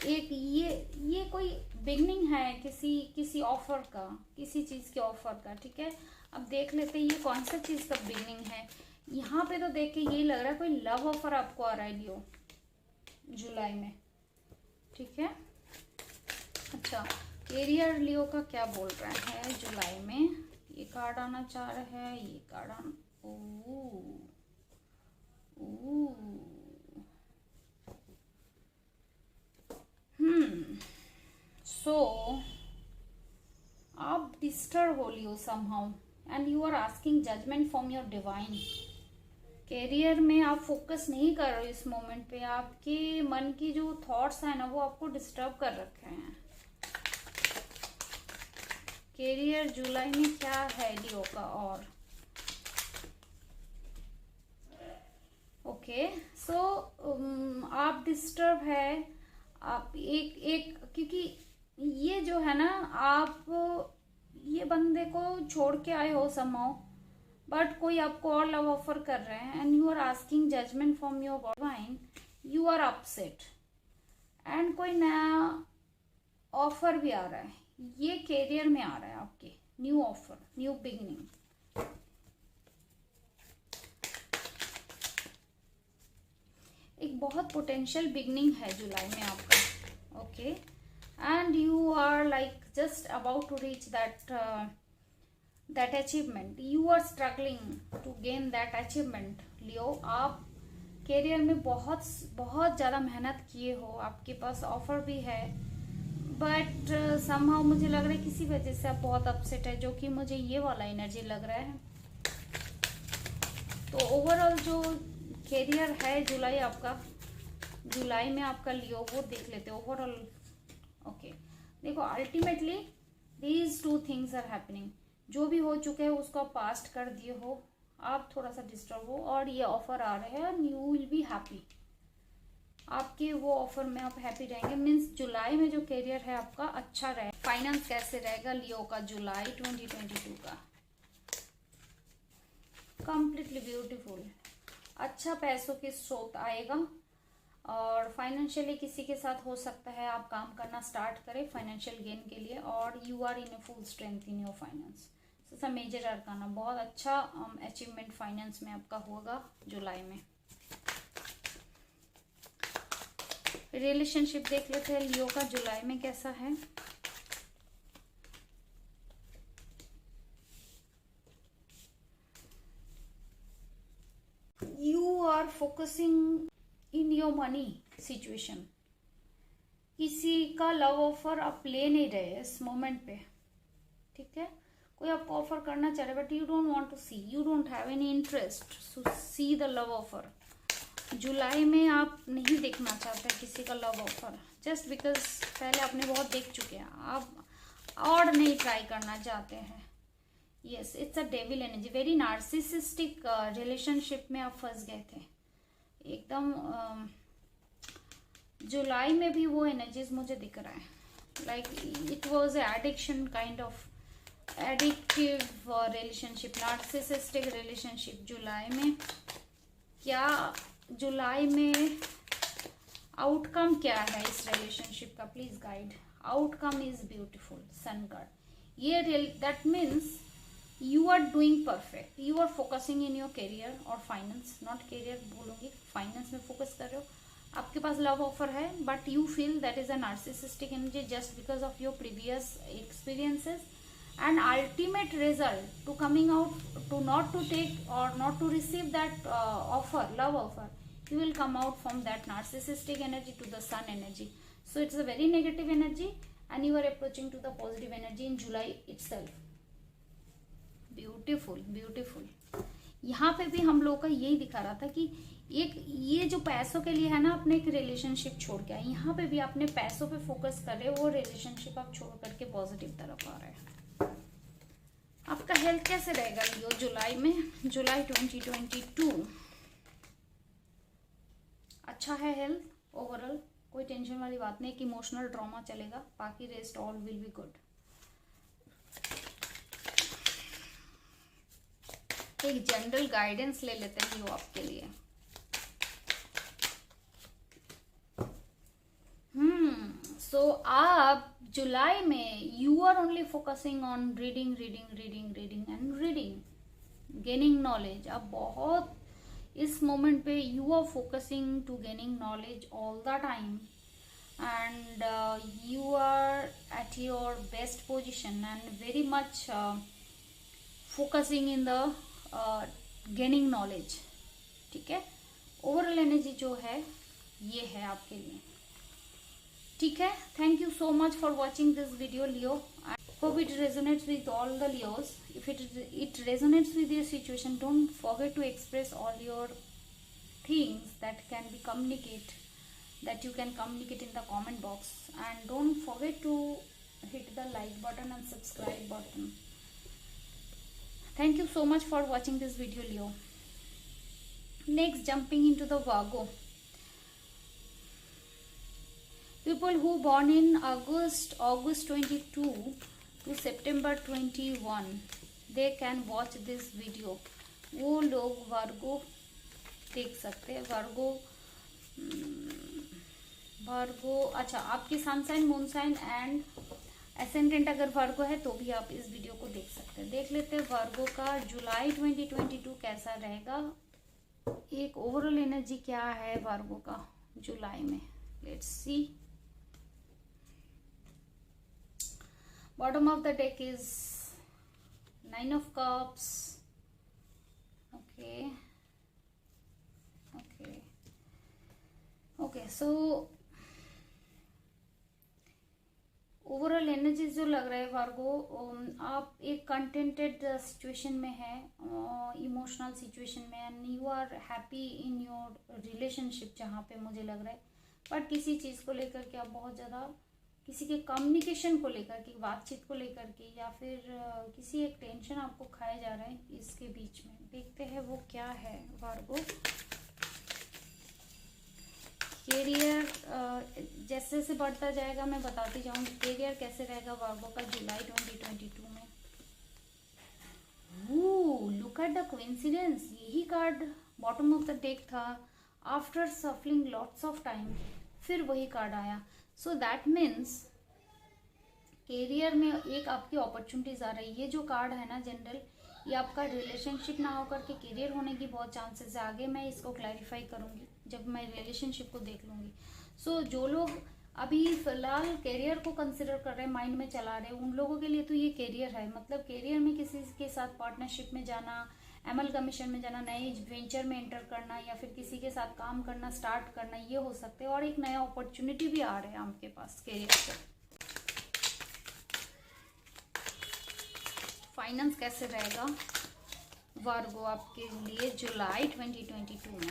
एक ये कोई बिगनिंग है किसी ऑफर का, किसी चीज के ऑफर का, ठीक है। अब देख लेते हैं ये कौन सा चीज का बिगनिंग है। यहाँ पे तो देख के ये लग रहा है कोई लव ऑफर आपको आ रहा है लियो जुलाई में, ठीक है। अच्छा, कैरियर लियो का क्या बोल रहा है जुलाई में? ये कार्ड आना चाह रहा है, ये कार्ड आना, सो आप डिस्टर्ब हो Leo somehow and you are asking judgement from your divine. Career में आप फोकस नहीं कर रहे हो इस मोमेंट पे, आपके मन की जो थॉट्स है ना वो आपको डिस्टर्ब कर रखे हैं। कैरियर जुलाई में क्या है लियो का? और ओके, सो आप डिस्टर्ब है, आप एक क्योंकि ये जो है ना, आप ये बंदे को छोड़ के आए हो समहाउ, बट कोई आपको और लव ऑफर कर रहे हैं and you are asking judgement from your divine. You are upset and कोई नया ऑफर भी आ रहा है, ये कैरियर में आ रहा है आपके, न्यू ऑफर, न्यू बिगिनिंग। एक बहुत पोटेंशियल बिगनिंग है जुलाई में आपका, okay. And you are like just about to reach that achievement. You are struggling to gain that achievement Leo. आप कैरियर में बहुत ज़्यादा मेहनत किए हो, आपके पास ऑफर भी है, बट समहाउ मुझे लग रहा है किसी वजह से आप बहुत अपसेट है, जो कि मुझे ये वाला एनर्जी लग रहा है। तो ओवरऑल जो कैरियर है जुलाई आपका, जुलाई में आपका लियो, वो देख लेते हैं ओवरऑल। ओके, देखो ultimately these two things are happening. जो भी हो चुके हैं उसको आप पास्ट कर दिए हो, आप थोड़ा सा डिस्टर्ब हो, और ये ऑफर आ रहे हैं and you will be happy. आपके वो ऑफर में आप हैप्पी रहेंगे। मीन्स जुलाई में जो कैरियर है आपका अच्छा रहे। फाइनेंस कैसे रहेगा लियो का जुलाई 2022 का? कंप्लीटली ब्यूटीफुल, अच्छा पैसों के स्रोत आएगा, और फाइनेंशियली किसी के साथ हो सकता है आप काम करना स्टार्ट करें फाइनेंशियल गेन के लिए, और you are in a full strength in your finance. So major arcana, बहुत अच्छा अचीवमेंट फाइनेंस में आपका होगा जुलाई में। रिलेशनशिप देख लेते हैं लियो का जुलाई में कैसा है। You are focusing in your money situation. किसी का लव ऑफर आप ले नहीं रहे इस मोमेंट पे, ठीक है। कोई आपको ऑफर करना चाह रहा है, but you don't want to see, you don't have any interest to see the love offer. जुलाई में आप नहीं देखना चाहते किसी का लव ऑफर, जस्ट बिकॉज पहले आपने बहुत देख चुके हैं। और नहीं ट्राई करना चाहते हैं। Yes, it's a devil energy, very narcissistic relationship में आप फंस गए थे एकदम। जुलाई में भी वो एनर्जीज मुझे दिख रहा है, like it was addiction kind of addictive relationship, narcissistic relationship जुलाई में। क्या जुलाई में आउटकम क्या है इस रिलेशनशिप का, please guide. Outcome is beautiful, sun card. ये that means you are doing perfect, you are focusing in your career और फाइनेंस, नॉट करियर बोलूंगी, फाइनेंस में फोकस कर रहे हो। आपके पास लव ऑफर है, but you feel that is a narcissistic energy just because of your previous experiences, and ultimate result to coming out to not to take or not to receive that offer, love offer, you will come out from that narcissistic energy to the sun energy. So it's a very negative energy and you are approaching to the positive energy in July itself. Beautiful, beautiful. यहाँ पे भी हम लोग का यही दिखा रहा था कि एक ये जो पैसों के लिए है ना, अपने एक रिलेशनशिप छोड़ के आए, यहाँ पे भी अपने पैसों पे फोकस कर रहे हो, वो रिलेशनशिप आप छोड़ करके पॉजिटिव तरफ आ रहे हैं। आपका हेल्थ कैसे रहेगा लियो जुलाई में, जुलाई 2022? अच्छा है हेल्थ ओवरऑल, कोई टेंशन वाली बात नहीं, कि इमोशनल ट्रॉमा चलेगा, बाकी rest all will be good. एक जनरल गाइडेंस ले लेते हैं लियो आपके लिए। सो आप जुलाई में you are only focusing on reading reading reading reading and reading, gaining knowledge. आप बहुत इस मोमेंट पे you are focusing to gaining knowledge all the time and you are at your best position and very much focusing in the gaining knowledge. ठीक है, overall energy जो है ये है आपके लिए। ठीक है, thank you so much for watching this video Leo. I hope it resonates with all the Leos. If it resonates with your situation, don't forget to express all your things that can be communicate, that you can communicate in the comment box, and don't forget to hit the like button and subscribe button. Thank you so much for watching this video Leo. Next, jumping into the Virgo. People who born in August 22 to September 21, they can watch this video. वो लोग वर्गो देख सकते हैं। Virgo अच्छा, आपकी sun sign, moon sign and ascendant अगर Virgo है तो भी आप इस वीडियो को देख सकते हैं। देख लेते हैं वर्गो का जुलाई 2022 कैसा रहेगा, एक ओवरऑल एनर्जी क्या है वर्गो का जुलाई में। Let's see. Bottom of the deck is Nine of Cups. Okay, so overall energy जो लग रहा है वार्गो, आप एक कंटेंटेड सिचुएशन में है, इमोशनल सिचुएशन में, and you are happy in your relationship जहाँ पे मुझे लग रहा है। बट किसी चीज़ को लेकर के आप बहुत ज़्यादा, किसी के कम्युनिकेशन को लेकर के, बातचीत को लेकर के, या फिर किसी एक टेंशन आपको खाया जा रहा है इसके बीच में। देखते हैं वो क्या है वार्गो। कैरियर जैसे जैसे बढ़ता जाएगा मैं बताती जाऊंगी कैरियर कैसे रहेगा वार्गो का जुलाई 2022 में। लुक एट द कोइंसिडेंस, यही card bottom of the deck था। After suffering lots of time फिर वही कार्ड आया। सो दैट मीन्स कैरियर में एक आपकी अपॉर्चुनिटीज आ रही है। ये जो कार्ड है ना जनरल, ये आपका रिलेशनशिप ना होकर के कैरियर होने की बहुत चांसेस है। आगे मैं इसको क्लैरिफाई करूंगी जब मैं रिलेशनशिप को देख लूंगी। सो जो लोग अभी फिलहाल कैरियर को कंसिडर कर रहे हैं, माइंड में चला रहे हैं, उन लोगों के लिए तो ये कैरियर है। मतलब कैरियर में किसी के साथ पार्टनरशिप में जाना, एमएल कमीशन में जाना, नए वेंचर में एंटर करना, या फिर किसी के साथ काम करना, स्टार्ट करना, ये हो सकते हैं। और एक नया अपॉर्चुनिटी भी आ रहा है आपके पास कैरियर से। फाइनेंस कैसे रहेगा वर्गो आपके लिए जुलाई 2022 में।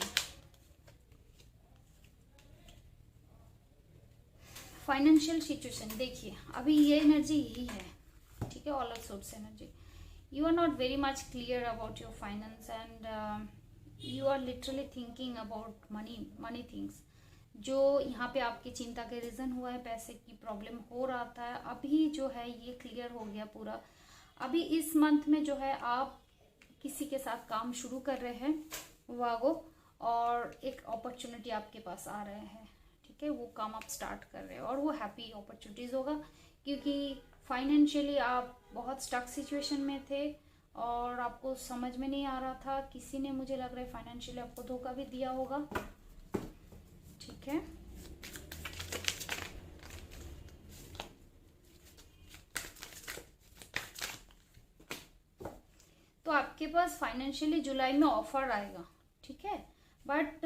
फाइनेंशियल सिचुएशन देखिए, अभी ये एनर्जी यही है ठीक है, all of source energy. You are not very much clear about your finance and you are literally thinking about money things. जो यहाँ पे आपकी चिंता के रीजन हुआ है, पैसे की प्रॉब्लम हो रहा था, अभी जो है ये क्लियर हो गया पूरा। अभी इस मंथ में जो है आप किसी के साथ काम शुरू कर रहे हैं वागो, और एक अपॉर्चुनिटी आपके पास आ रहे हैं, ठीक है, वो काम आप स्टार्ट कर रहे हैं और वो हैप्पी अपॉर्चुनिटीज होगा, क्योंकि फाइनेंशियली आप बहुत स्टक सिचुएशन में थे और आपको समझ में नहीं आ रहा था। किसी ने, मुझे लग रहा है, फाइनेंशियली आपको धोखा भी दिया होगा, ठीक है। तो आपके पास फाइनेंशियली जुलाई में ऑफर आएगा, ठीक है, बट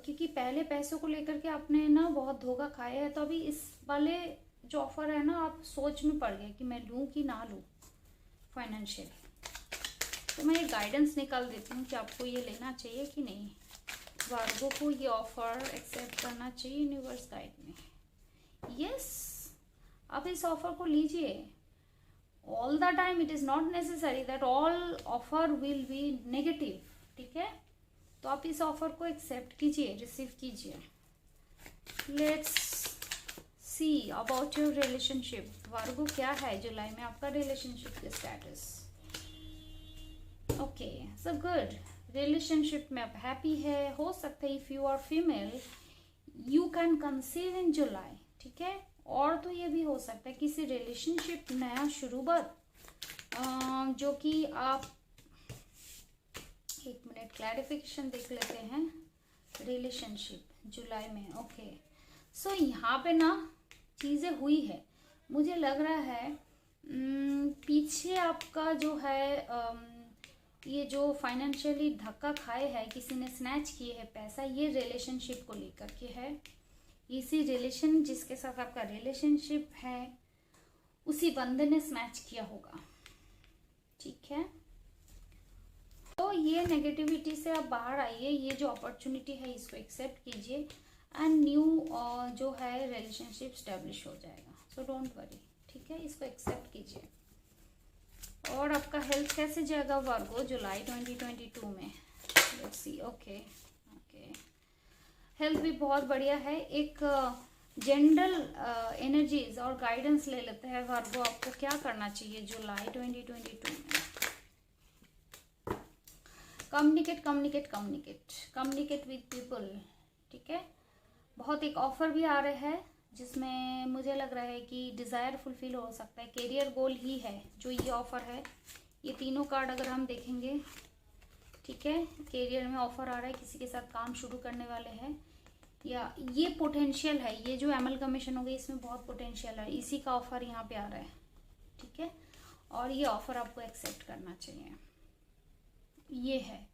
क्योंकि पहले पैसों को लेकर के आपने ना बहुत धोखा खाया है, तो अभी इस वाले जो ऑफर है ना, आप सोच में पड़ गए कि मैं लूं कि ना लूं फाइनेंशियली। तो मैं ये गाइडेंस निकाल देती हूँ कि आपको ये लेना चाहिए कि नहीं। वार्गो को ये ऑफर एक्सेप्ट करना चाहिए यूनिवर्स गाइड में। यस, आप इस ऑफर को लीजिए। All the time it is not necessary that all offer will be negative, ठीक है। तो आप इस ऑफर को एक्सेप्ट कीजिए, रिसीव कीजिए। Let's see about your relationship. Virgo, क्या है जुलाई में आपका रिलेशनशिप का status? Okay, so good. Relationship में आप हैप्पी है, हो सकता है if you are female you can conceive in July, ठीक है। और तो ये भी हो सकता है किसी रिलेशनशिप नया शुरुआत, जो कि आप, एक मिनट क्लैरिफिकेशन देख लेते हैं। रिलेशनशिप जुलाई में, ओके। सो यहाँ पे ना चीज़ें हुई है, मुझे लग रहा है पीछे आपका जो है ये जो फाइनेंशियली धक्का खाए है, किसी ने स्नैच किए है पैसा, ये रिलेशनशिप को लेकर के है। इसी रिलेशन, जिसके साथ आपका रिलेशनशिप है, उसी बंदे ने स्नैच किया होगा, ठीक है। तो ये नेगेटिविटी से आप बाहर आइए, ये जो अपॉर्चुनिटी है इसको एक्सेप्ट कीजिए एंड न्यू जो है रिलेशनशिप स्टैब्लिश हो जाएगा। सो डोंट वरी, ठीक है, इसको एक्सेप्ट कीजिए। और आपका हेल्थ कैसे जाएगा वर्गो जुलाई 2022 में? Let's see. ओके, हेल्थ भी बहुत बढ़िया है। एक जनरल एनर्जीज और गाइडेंस ले लेते हैं वर्गो, आपको क्या करना चाहिए जुलाई 2022 में? कम्युनिकेट विद पीपल, ठीक है। बहुत एक ऑफर भी आ रहे हैं जिसमें मुझे लग रहा है कि डिज़ायर फुलफिल हो सकता है, करियर गोल ही है जो ये ऑफर है। ये तीनों कार्ड अगर हम देखेंगे, ठीक है, करियर में ऑफर आ रहा है, किसी के साथ काम शुरू करने वाले हैं, या ये पोटेंशियल है, ये जो एमलगमेशन हो गई इसमें बहुत पोटेंशियल है, इसी का ऑफर यहाँ पे आ रहा है, ठीक है। और ये ऑफर आपको एक्सेप्ट करना चाहिए। ये है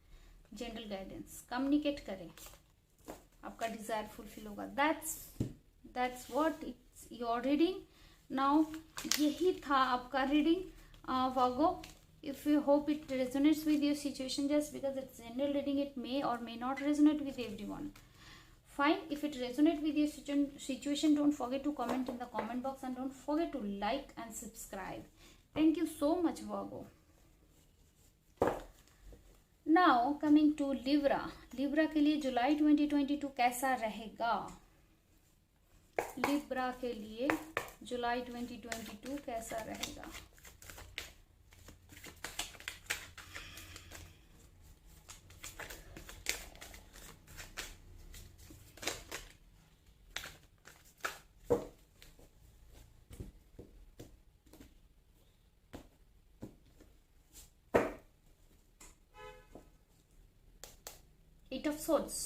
जनरल गाइडेंस, कम्युनिकेट करें, आपका डिजायर फुलफिल होगा। That's what it's your reading now. यही था आपका reading Virgo. If you hope it resonates with your situation, just because it's general reading, it may or may not resonate with everyone. Fine. If it resonates with your situation, don't forget to comment in the comment box and don't forget to like and subscribe. Thank you so much, Virgo. Now coming to Libra. Libra के लिए जुलाई 2022 कैसा रहेगा? Libra के लिए जुलाई 2022 कैसा रहेगा? एट ऑफ सोर्ड्स,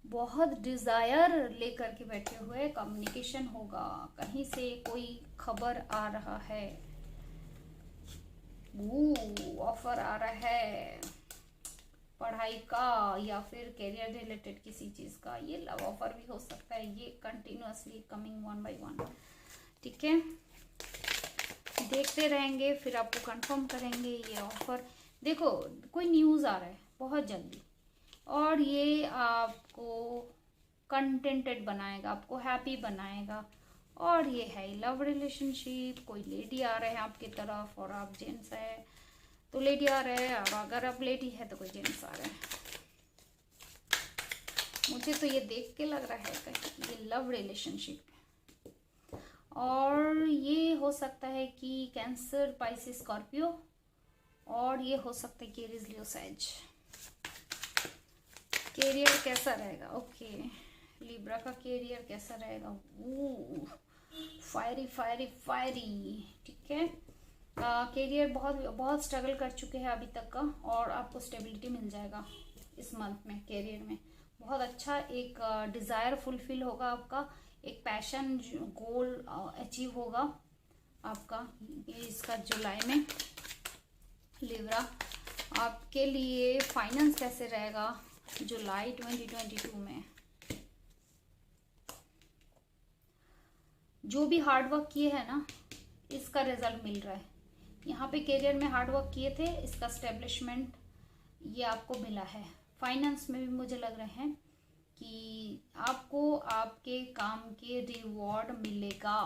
बहुत डिजायर लेकर के बैठे हुए, कम्युनिकेशन होगा, कहीं से कोई खबर आ रहा है, ऑफर आ रहा है पढ़ाई का या फिर करियर रिलेटेड किसी चीज का। ये लव ऑफर भी हो सकता है, ये continuously coming one by one, ठीक है। देखते रहेंगे, फिर आपको कंफर्म करेंगे ये ऑफर। देखो, कोई न्यूज आ रहा है बहुत जल्दी और ये आपको कंटेंटेड बनाएगा, आपको हैप्पी बनाएगा, और ये है लव रिलेशनशिप। कोई लेडी आ रहे हैं आपकी तरफ और आप जेंट्स है तो लेडी आ रहे हैं, और अगर आप लेडी है तो कोई जेंट्स आ रहे हैं। मुझे तो ये देख के लग रहा है कि ये लव रिलेशनशिप है, और ये हो सकता है कि कैंसर, पाइसिस, स्कॉर्पियो, और ये हो सकता है कि एरीज, लियो, सैज। कैरियर कैसा रहेगा? ओके, लिब्रा का कैरियर कैसा रहेगा? फायरी फायरी फायरी, ठीक है। कैरियर बहुत स्ट्रगल कर चुके हैं अभी तक का, और आपको स्टेबिलिटी मिल जाएगा इस मंथ में। कैरियर में बहुत अच्छा एक डिज़ायर फुलफिल होगा आपका, एक पैशन गोल अचीव होगा आपका इसका जुलाई में। लिब्रा, आपके लिए फाइनेंस कैसे रहेगा जुलाई 2022 में? जो भी हार्ड वर्क किए हैं ना, इसका रिजल्ट मिल रहा है। यहाँ पे कैरियर में हार्ड वर्क किए थे, इसका स्टेब्लिशमेंट ये आपको मिला है। फाइनेंस में भी मुझे लग रहे हैं कि आपको आपके काम के रिवॉर्ड मिलेगा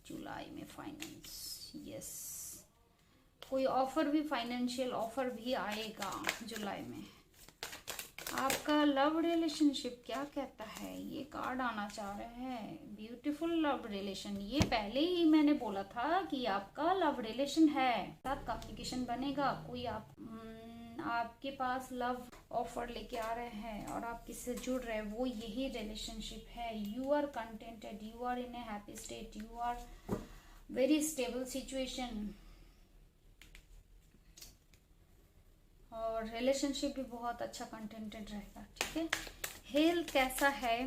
जुलाई में। फाइनेंस, यस, कोई ऑफर भी, फाइनेंशियल ऑफर भी आएगा जुलाई में। आपका लव रिलेशनशिप क्या कहता है? ये कार्ड आना चाह रहे हैं, ब्यूटीफुल लव रिलेशन। ये पहले ही मैंने बोला था कि आपका लव रिलेशन है, साथ कम्युनिकेशन बनेगा। कोई आपके पास लव ऑफर लेके आ रहे हैं और आप किससे जुड़ रहे हैं, वो यही रिलेशनशिप है। You are contented, you are in a happy state, you are very stable situation, और रिलेशनशिप भी बहुत अच्छा कंटेंटेड रहेगा, ठीक है। हेल्थ कैसा है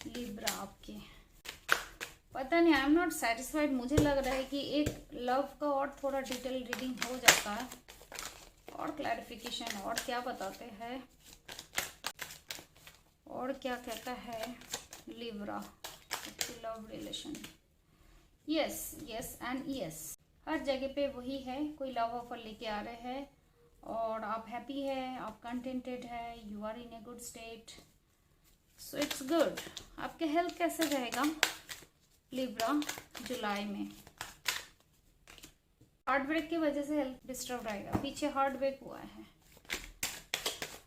लिब्रा आपके? पता नहीं, आई एम नॉट सेटिस्फाइड। मुझे लग रहा है कि एक लव का और थोड़ा डिटेल रीडिंग हो जाता है, और क्लैरिफिकेशन, और क्या बताते हैं, और क्या कहता है Libra love relation. Yes yes and yes, हर जगह पे वही है। कोई लव ऑफर लेके आ रहे हैं और आप हैप्पी है, आप कंटेंटेड है, you are in a good state, so it's good. आपके हेल्थ कैसे रहेगा लिब्रा जुलाई में? हार्ट ब्रेक की वजह से हेल्थ डिस्टर्ब रहेगा, पीछे हार्ट ब्रेक हुआ है।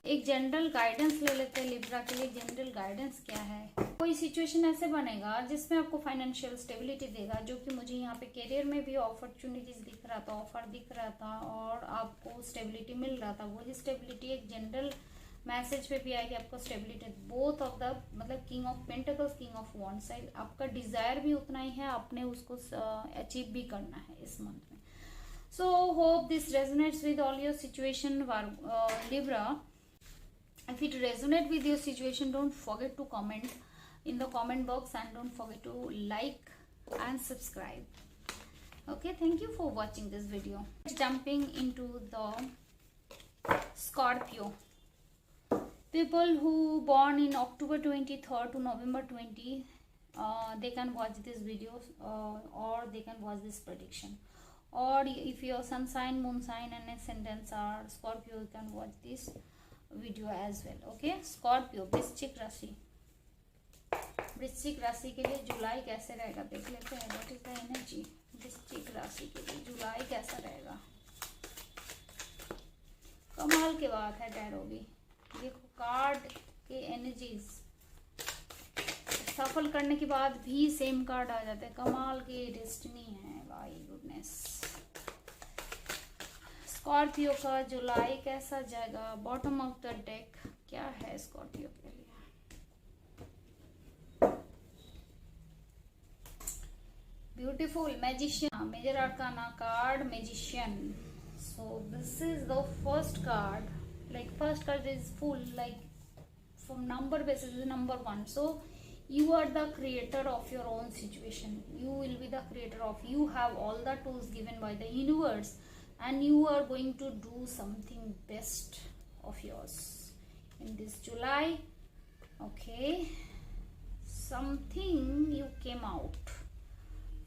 एक जनरल गाइडेंस ले लेते हैं लिब्रा के लिए। जनरल गाइडेंस क्या है? कोई सिचुएशन ऐसे बनेगा जिसमें आपको फाइनेंशियल स्टेबिलिटी देगा, जो कि मुझे यहाँ पे करियर में भी अपॉर्चुनिटीज दिख रहा था, ऑफर दिख रहा था, और आपको स्टेबिलिटी मिल रहा था। वही स्टेबिलिटी एक जनरल मैसेज पे भी आएगी आपको स्टेबिलिटी। बोथ ऑफ द, मतलब king of pentacles, king of wand side, आपका डिजायर भी उतना ही है, आपने उसको अचीव भी करना है इस मंथ में। So hope this resonates with all your situation Libra. If it resonates with your situation, don't forget to comment in the comment box, and don't forget to like and subscribe. Okay, thank you for watching this video. Jumping into the Scorpio. People who born in October 23rd to November 20, they can watch this video, or they can watch this prediction. Or if your sun sign, moon sign and ascendants are Scorpio, you can watch this video as well. Okay, Scorpio, वृश्चिक राशि। वृश्चिक राशि के लिए जुलाई कैसे रहेगा देख लेते हैं। व्हाट इज द एनर्जी वृश्चिक राशि के लिए जुलाई कैसा रहेगा? कमाल की बात है टैरो भी, देखो कार्ड के एनर्जीज सफल करने के बाद भी सेम कार्ड आ जाते हैं। कमाल की डेस्टिनी है भाई, गुडनेस। स्कॉर्पियो का जुलाई कैसा जाएगा? बॉटम ऑफ द डेक क्या है स्कॉर्पियो के लिए? Beautiful magician, major arcana card magician. So this is the first card, like first card is full, like from number basis is number 1. So you are the creator of your own situation, you will be the creator of, you have all the tools given by the universe, and you are going to do something best of yours in this July. Okay, something you came out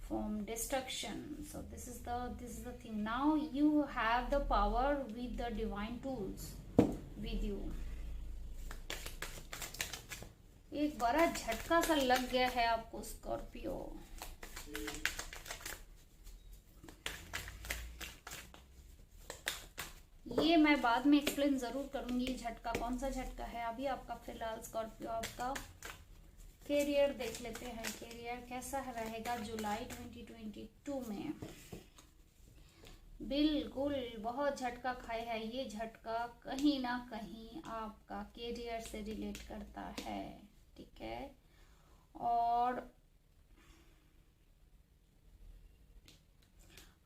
from destruction, so this is the thing. Now you have the power with the divine tools with you. एक बड़ा झटका सा लग गया है आपको Scorpio. ये मैं बाद में एक्सप्लेन जरूर करूंगी ये झटका कौन सा झटका है। अभी आपका फिलहाल स्कॉर्पियो आपका कैरियर देख लेते हैं। कैरियर कैसा रहेगा जुलाई 2022 में। बिल्कुल बहुत झटका खाए है ये झटका, कहीं ना कहीं आपका कैरियर से रिलेट करता है, ठीक है। और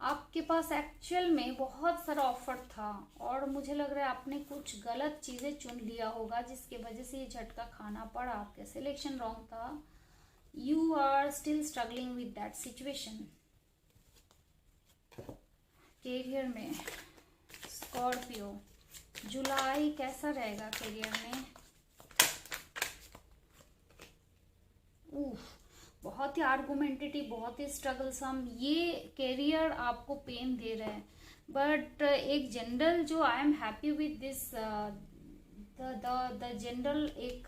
आपके पास एक्चुअल में बहुत सारा ऑफर था और मुझे लग रहा है आपने कुछ गलत चीजें चुन लिया होगा जिसकी वजह से ये झटका खाना पड़ा। आपका सिलेक्शन रॉन्ग था। You are still struggling with that situation. Career में स्कॉर्पियो जुलाई कैसा रहेगा कैरियर में। बहुत ही आर्गुमेंटेटिव, बहुत ही स्ट्रगलसम। ये कैरियर आपको पेन दे रहा है, बट एक जनरल जो I am happy with this the general एक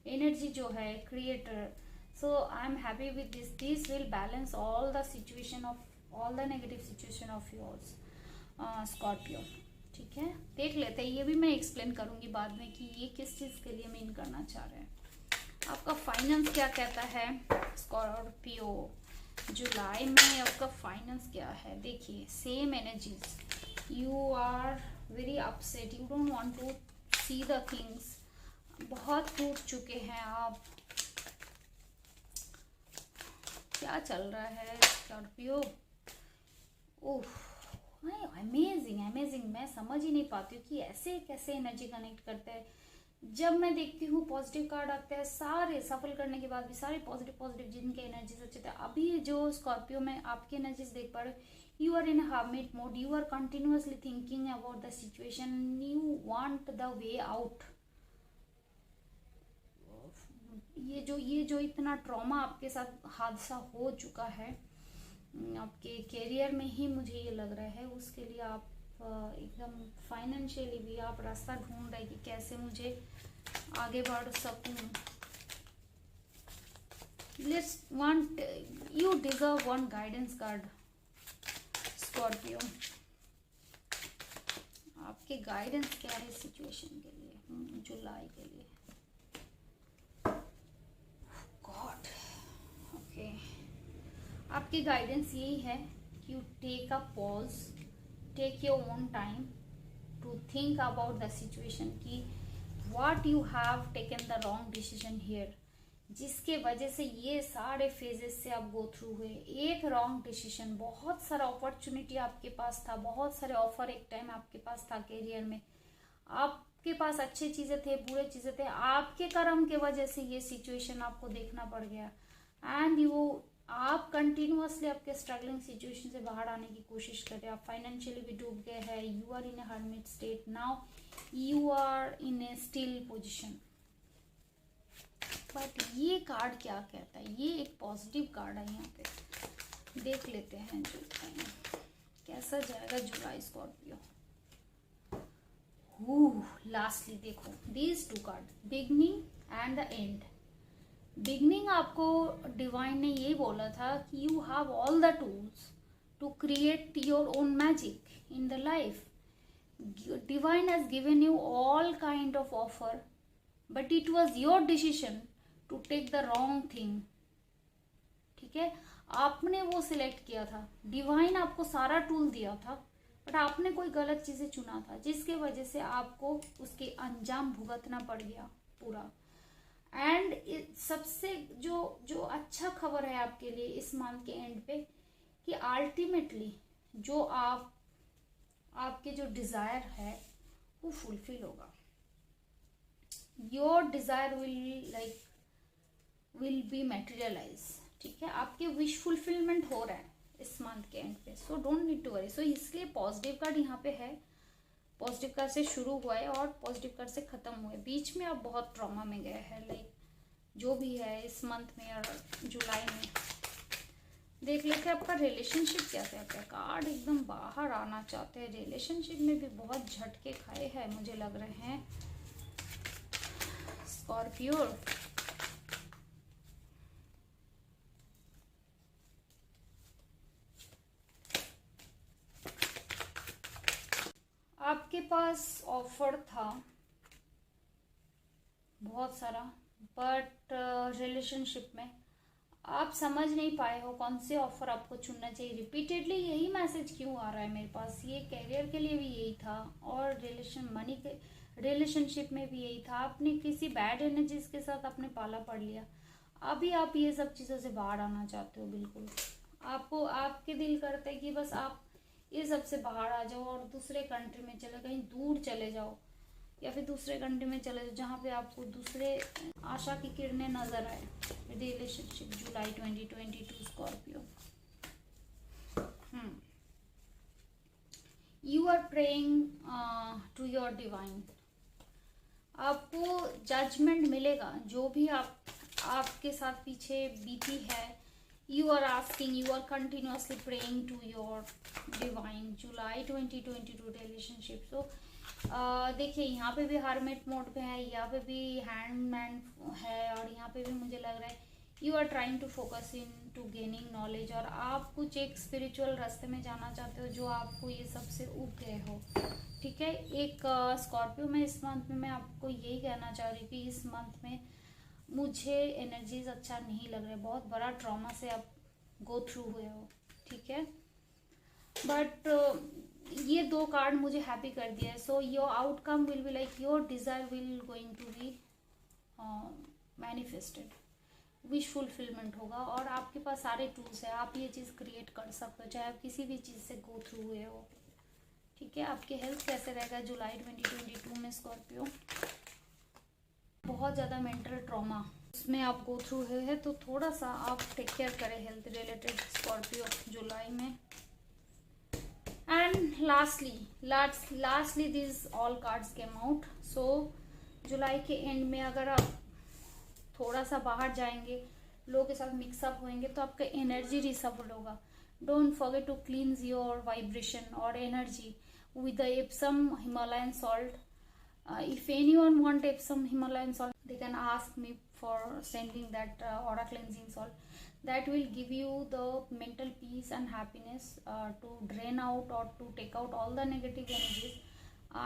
एनर्जी जो है creator, so I am happy with this will balance all the situation of all the negative situation of yours Scorpio, ठीक है। देख लेते हैं, ये भी मैं एक्सप्लेन करूंगी बाद में कि ये किस चीज के लिए मीन करना चाह रहे हैं। आपका फाइनेंस क्या कहता है स्कॉर्पियो जुलाई में। आपका फाइनेंस क्या है देखिए, same energies. You are very upset, you don't want to see the things. बहुत टूट चुके हैं आप। क्या चल रहा है स्कॉर्पियो। ओह अमेजिंग अमेजिंग। मैं समझ ही नहीं पाती हूँ कि ऐसे कैसे एनर्जी कनेक्ट करते हैं। जब मैं देखती हूँ पॉजिटिव कार्ड आते हैं, सारे सफल करने के बाद भी सारे पॉजिटिव पॉजिटिव जिनके एनर्जीज अच्छे थे। अभी जो स्कॉर्पियो में आपकी एनर्जीज देख पा रहे, you are in hermit mode, you are continuously thinking about the situation, you want the way out. ये जो इतना ट्रॉमा आपके साथ हादसा हो चुका है आपके कैरियर में ही, मुझे ये लग रहा है उसके लिए आप एकदम फाइनेंशियली भी आप रास्ता ढूंढ रहे कि कैसे मुझे आगे बढ़ सकूं। Let's want you deserve one guidance card Scorpio. आपके गाइडेंस क्या है सिचुएशन के लिए जुलाई के लिए। गॉड ओके, आपकी गाइडेंस यही है कि you take a pause, take your own time to think about the situation कि what you have taken the wrong decision here, जिसके वजह से ये सारे फेजेस से आप गो थ्रू हुए। एक रॉन्ग डिसीजन, बहुत सारा अपॉर्चुनिटी आपके पास था, बहुत सारे ऑफर एक टाइम आपके पास था कैरियर में, आपके पास अच्छी चीजें थे, बुरे चीजें थे, आपके कर्म के वजह से ये सिचुएशन आपको देखना पड़ गया। एंड आप कंटिन्यूअसली आपके स्ट्रगलिंग सिचुएशन से बाहर आने की कोशिश कर रहे हैं। आप फाइनेंशियली भी डूब गए हैं। You are in a hermit state now, you are in a still position. But ये कार्ड क्या कहता है, ये एक पॉजिटिव कार्ड है। यहाँ पे देख लेते हैं जुलाई कैसा जाएगा जुलाई स्कॉर्पियो। लास्टली देखो these two card, beginning and the end. Beginning आपको डिवाइन ने ये बोला था कि you have all the tools to create your own magic in the life. Divine has given you all kind of offer, but it was your decision to take the wrong thing, ठीक है। आपने वो select किया था। Divine आपको सारा tool दिया था, बट आपने कोई गलत चीजें चुना था, जिसके वजह से आपको उसके अंजाम भुगतना पड़ गया पूरा। एंड सबसे जो अच्छा खबर है आपके लिए इस मंथ के एंड पे कि अल्टीमेटली जो आपके जो डिजायर है वो फुलफिल होगा। Your desire will be materialise, ठीक है। आपके विश फुलफिलमेंट हो रहा है इस मंथ के एंड पे, so don't need to worry. So इसलिए पॉजिटिव कार्ड यहाँ पे है। पॉजिटिव कार्ड से शुरू हुआ है और पॉजिटिव कार्ड से खत्म हुआ है। बीच में आप बहुत ट्रॉमा में गए हैं, लाइक जो भी है इस मंथ में और जुलाई में। देख लेते हैं आपका रिलेशनशिप क्या कहता है। कार्ड एकदम बाहर आना चाहते हैं। रिलेशनशिप में भी बहुत झटके खाए हैं मुझे लग रहे हैं स्कॉर्पियो। आपके पास ऑफर था बहुत सारा, बट रिलेशनशिप में आप समझ नहीं पाए हो कौन से ऑफर आपको चुनना चाहिए। रिपीटेडली यही मैसेज क्यों आ रहा है मेरे पास, ये कैरियर के लिए भी यही था और मनी के रिलेशनशिप में भी यही था। आपने किसी बैड एनर्जीज के साथ आपने पाला पड़ लिया, अभी आप ये सब चीज़ों से बाहर आना चाहते हो। बिल्कुल आपको, आपके दिल करता है कि बस आप ये सब से बाहर आ जाओ और दूसरे कंट्री में चले, कहीं दूर चले जाओ या फिर दूसरे कंट्री में चले जाओ जहाँ पे आपको दूसरे आशा की किरणें नजर आए। Relationship July 2022 Scorpio. You are praying to your divine. आपको जजमेंट मिलेगा जो भी आपके साथ पीछे बीती है। You are asking, you are continuously praying to your divine. July 2022 relationship. So देखिए यहाँ पे भी हार्मेट मोड पे है, यहाँ पे भी हैंडमैन है और यहाँ पे भी मुझे लग रहा है you are trying to focus in to gaining knowledge. और आप कुछ एक स्पिरिचुअल रास्ते में जाना चाहते हो जो आपको ये सबसे उब गए हो। ठीक है, एक स्कॉर्पियो में इस मंथ में मैं आपको यही कहना चाह रही हूँ कि इस मंथ में मुझे एनर्जीज अच्छा नहीं लग रहा है। बहुत बड़ा ट्रॉमा से आप गो थ्रू हुए हो। ठीक है, बट ये दो कार्ड मुझे हैप्पी कर दिया है। So your outcome will be like your desire will going to be manifested. Wish fulfilment होगा और आपके पास सारे टूल्स है, आप ये चीज़ क्रिएट कर सकते हो चाहे आप किसी भी चीज़ से गो थ्रू हुए हो। ठीक है, आपके हेल्थ कैसे रहेगा जुलाई 2022 में स्कॉर्पियो? बहुत ज़्यादा मेंटल ट्रॉमा उसमें आप गो थ्रू हुए हैं, तो थोड़ा सा आप टेक केयर करें हेल्थ रिलेटेड स्कॉर्पियो जुलाई में। And lastly this all cards came out. So जुलाई के एंड में अगर आप थोड़ा सा बाहर जाएंगे, लोगों के साथ मिक्सअप होंगे, तो आपका एनर्जी रिसफल होगा। Don't forget to cleanse your vibration और energy with the Epsom Himalayan salt. If anyone want Epsom Himalayan salt, they can ask me for sending that aura cleansing salt. That will give you the mental peace and happiness to drain out or to take out all the negative energies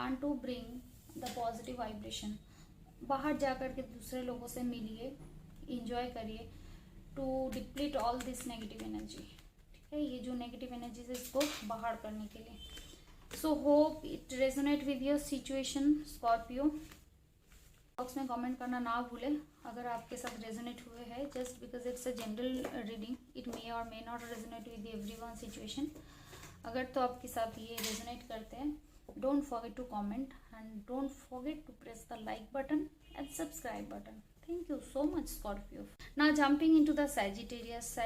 and to bring the positive vibration. बाहर जाकर के दूसरे लोगों से मिलिए, enjoy करिए to deplete all this negative energy. ठीक है, ये जो negative energies है इसको बाहर करने के लिए। So hope it resonate with your situation Scorpio. Box में कमेंट करना ना भूलें अगर आपके साथ रेजोनेट हुए हैं। Just because it's a general reading, it may or may not resonate with everyone situation. अगर तो आपके साथ ये रेजोनेट करते हैं, don't forget to comment and don't forget to press the like button and subscribe button. Thank you so much Scorpio. Now jumping into the Sagittarius,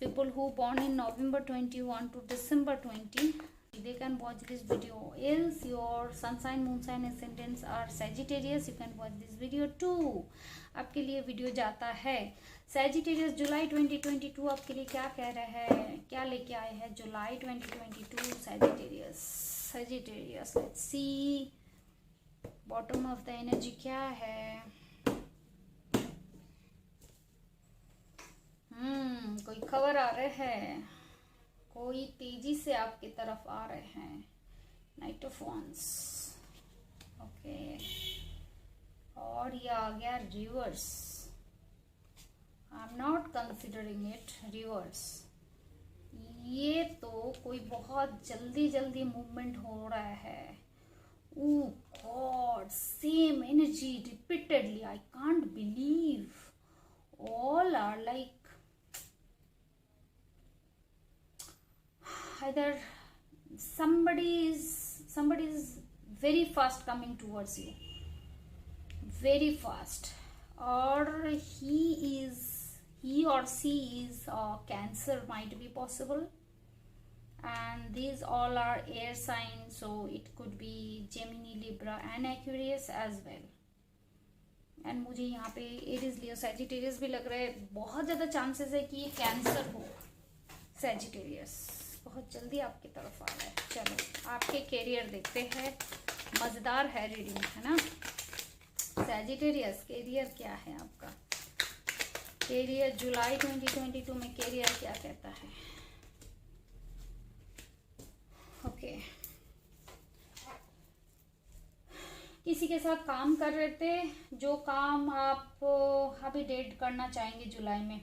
people who born in November 21 to December 20, they can watch this video. Else your sun sign, moon sign, ascendants are Sagittarius, you can watch this video too. आपके लिए video जाता है। Sagittarius जुलाई 2022 आपके लिए क्या कह रहा है, क्या लेके आए हैं जुलाई 2022 Sagittarius, let's see bottom of the energy क्या है। कोई खबर आ रहे हैं, कोई तेजी से आपकी तरफ आ रहे हैं। नाइट ऑफ वॉन्ड्स, ओके, और ये आ गया reverse. I am not considering it reverse. ये तो कोई बहुत जल्दी मूवमेंट हो रहा है। Oh god, same energy repeatedly, I can't believe. All are like either somebody is very fast coming towards you, very fast, or he or she is Cancer, might be possible, and these all are air signs, so it could be Gemini, Libra and Aquarius as well. and मुझे यहाँ पे Aries, लियो, Sagittarius भी लग रहा है। बहुत ज्यादा chances है कि ये कैंसर हो। सैजिटेरियस बहुत जल्दी आपकी तरफ आ रहा है। चलो आपके कैरियर देखते हैं, मजेदार है रीडिंग, है ना। सैजिटेरियस कैरियर क्या है आपका? कैरियर जुलाई 2022 में कैरियर क्या कहता है? किसी के साथ काम कर रहे थे, जो काम आप अभी डेट करना चाहेंगे जुलाई में,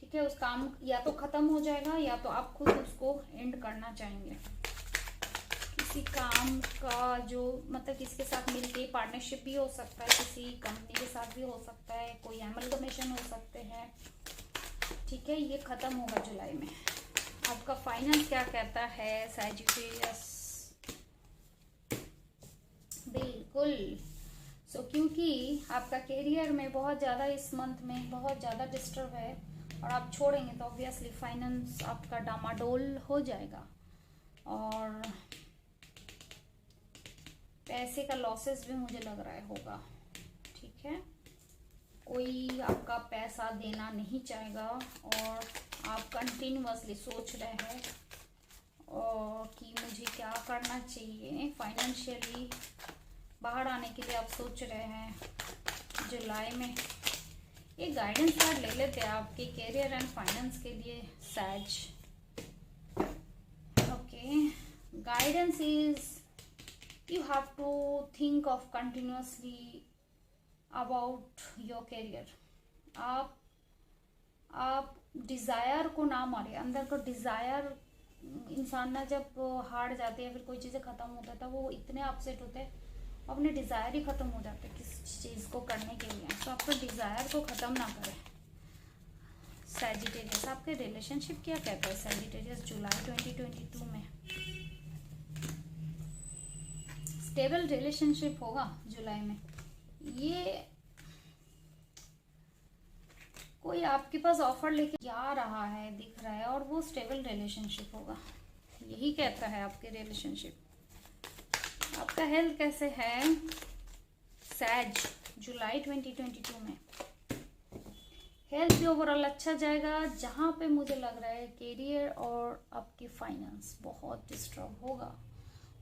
ठीक है, उस काम या तो खत्म हो जाएगा या तो आप खुद उसको एंड करना चाहेंगे। किसी काम का जो मतलब किसी के साथ मिलके पार्टनरशिप भी हो सकता है, किसी कंपनी के साथ भी हो सकता है, कोई एमलगमेशन हो सकते हैं, ठीक है, ये खत्म होगा जुलाई में। आपका फाइनेंस क्या कहता है सैजिटेरियस? बिल्कुल। क्योंकि आपका करियर में बहुत ज़्यादा इस मंथ में बहुत ज़्यादा डिस्टर्ब है और आप छोड़ेंगे तो ऑब्वियसली फाइनेंस आपका डामाडोल हो जाएगा और पैसे का लॉसेस भी मुझे लग रहा है होगा, ठीक है। कोई आपका पैसा देना नहीं चाहेगा और आप कंटिन्यूअसली सोच रहे हैं और कि मुझे क्या करना चाहिए फाइनेंशियली बाहर आने के लिए आप सोच रहे हैं जुलाई में। एक गाइडेंस कार्ड ले लेते हैं आपके करियर एंड फाइनेंस के लिए Sag. Okay, guidance is you have to think of continuously about your career। आप डिज़ायर को ना मारे, अंदर का डिज़ायर इंसान ना जब हार जाते हैं फिर कोई चीज़ें ख़त्म हो जाता है वो इतने अपसेट होते हैं अपने डिज़ायर ही ख़त्म हो जाते हैं किसी चीज़ को करने के लिए। तो आपके डिज़ायर को ख़त्म ना करें सैजिटेरियस। आपके रिलेशनशिप क्या कहता है सैजिटेरियस जुलाई 2022 में? स्टेबल रिलेशनशिप होगा जुलाई में। ये कोई आपके पास ऑफर लेके आ रहा है दिख रहा है और वो स्टेबल रिलेशनशिप होगा, यही कहता है आपके रिलेशनशिप। आपका हेल्थ कैसे है सैज जुलाई 2022 में? हेल्थ भी ओवरऑल अच्छा जाएगा। जहाँ पे मुझे लग रहा है करियर और आपकी फाइनेंस बहुत डिस्टर्ब होगा,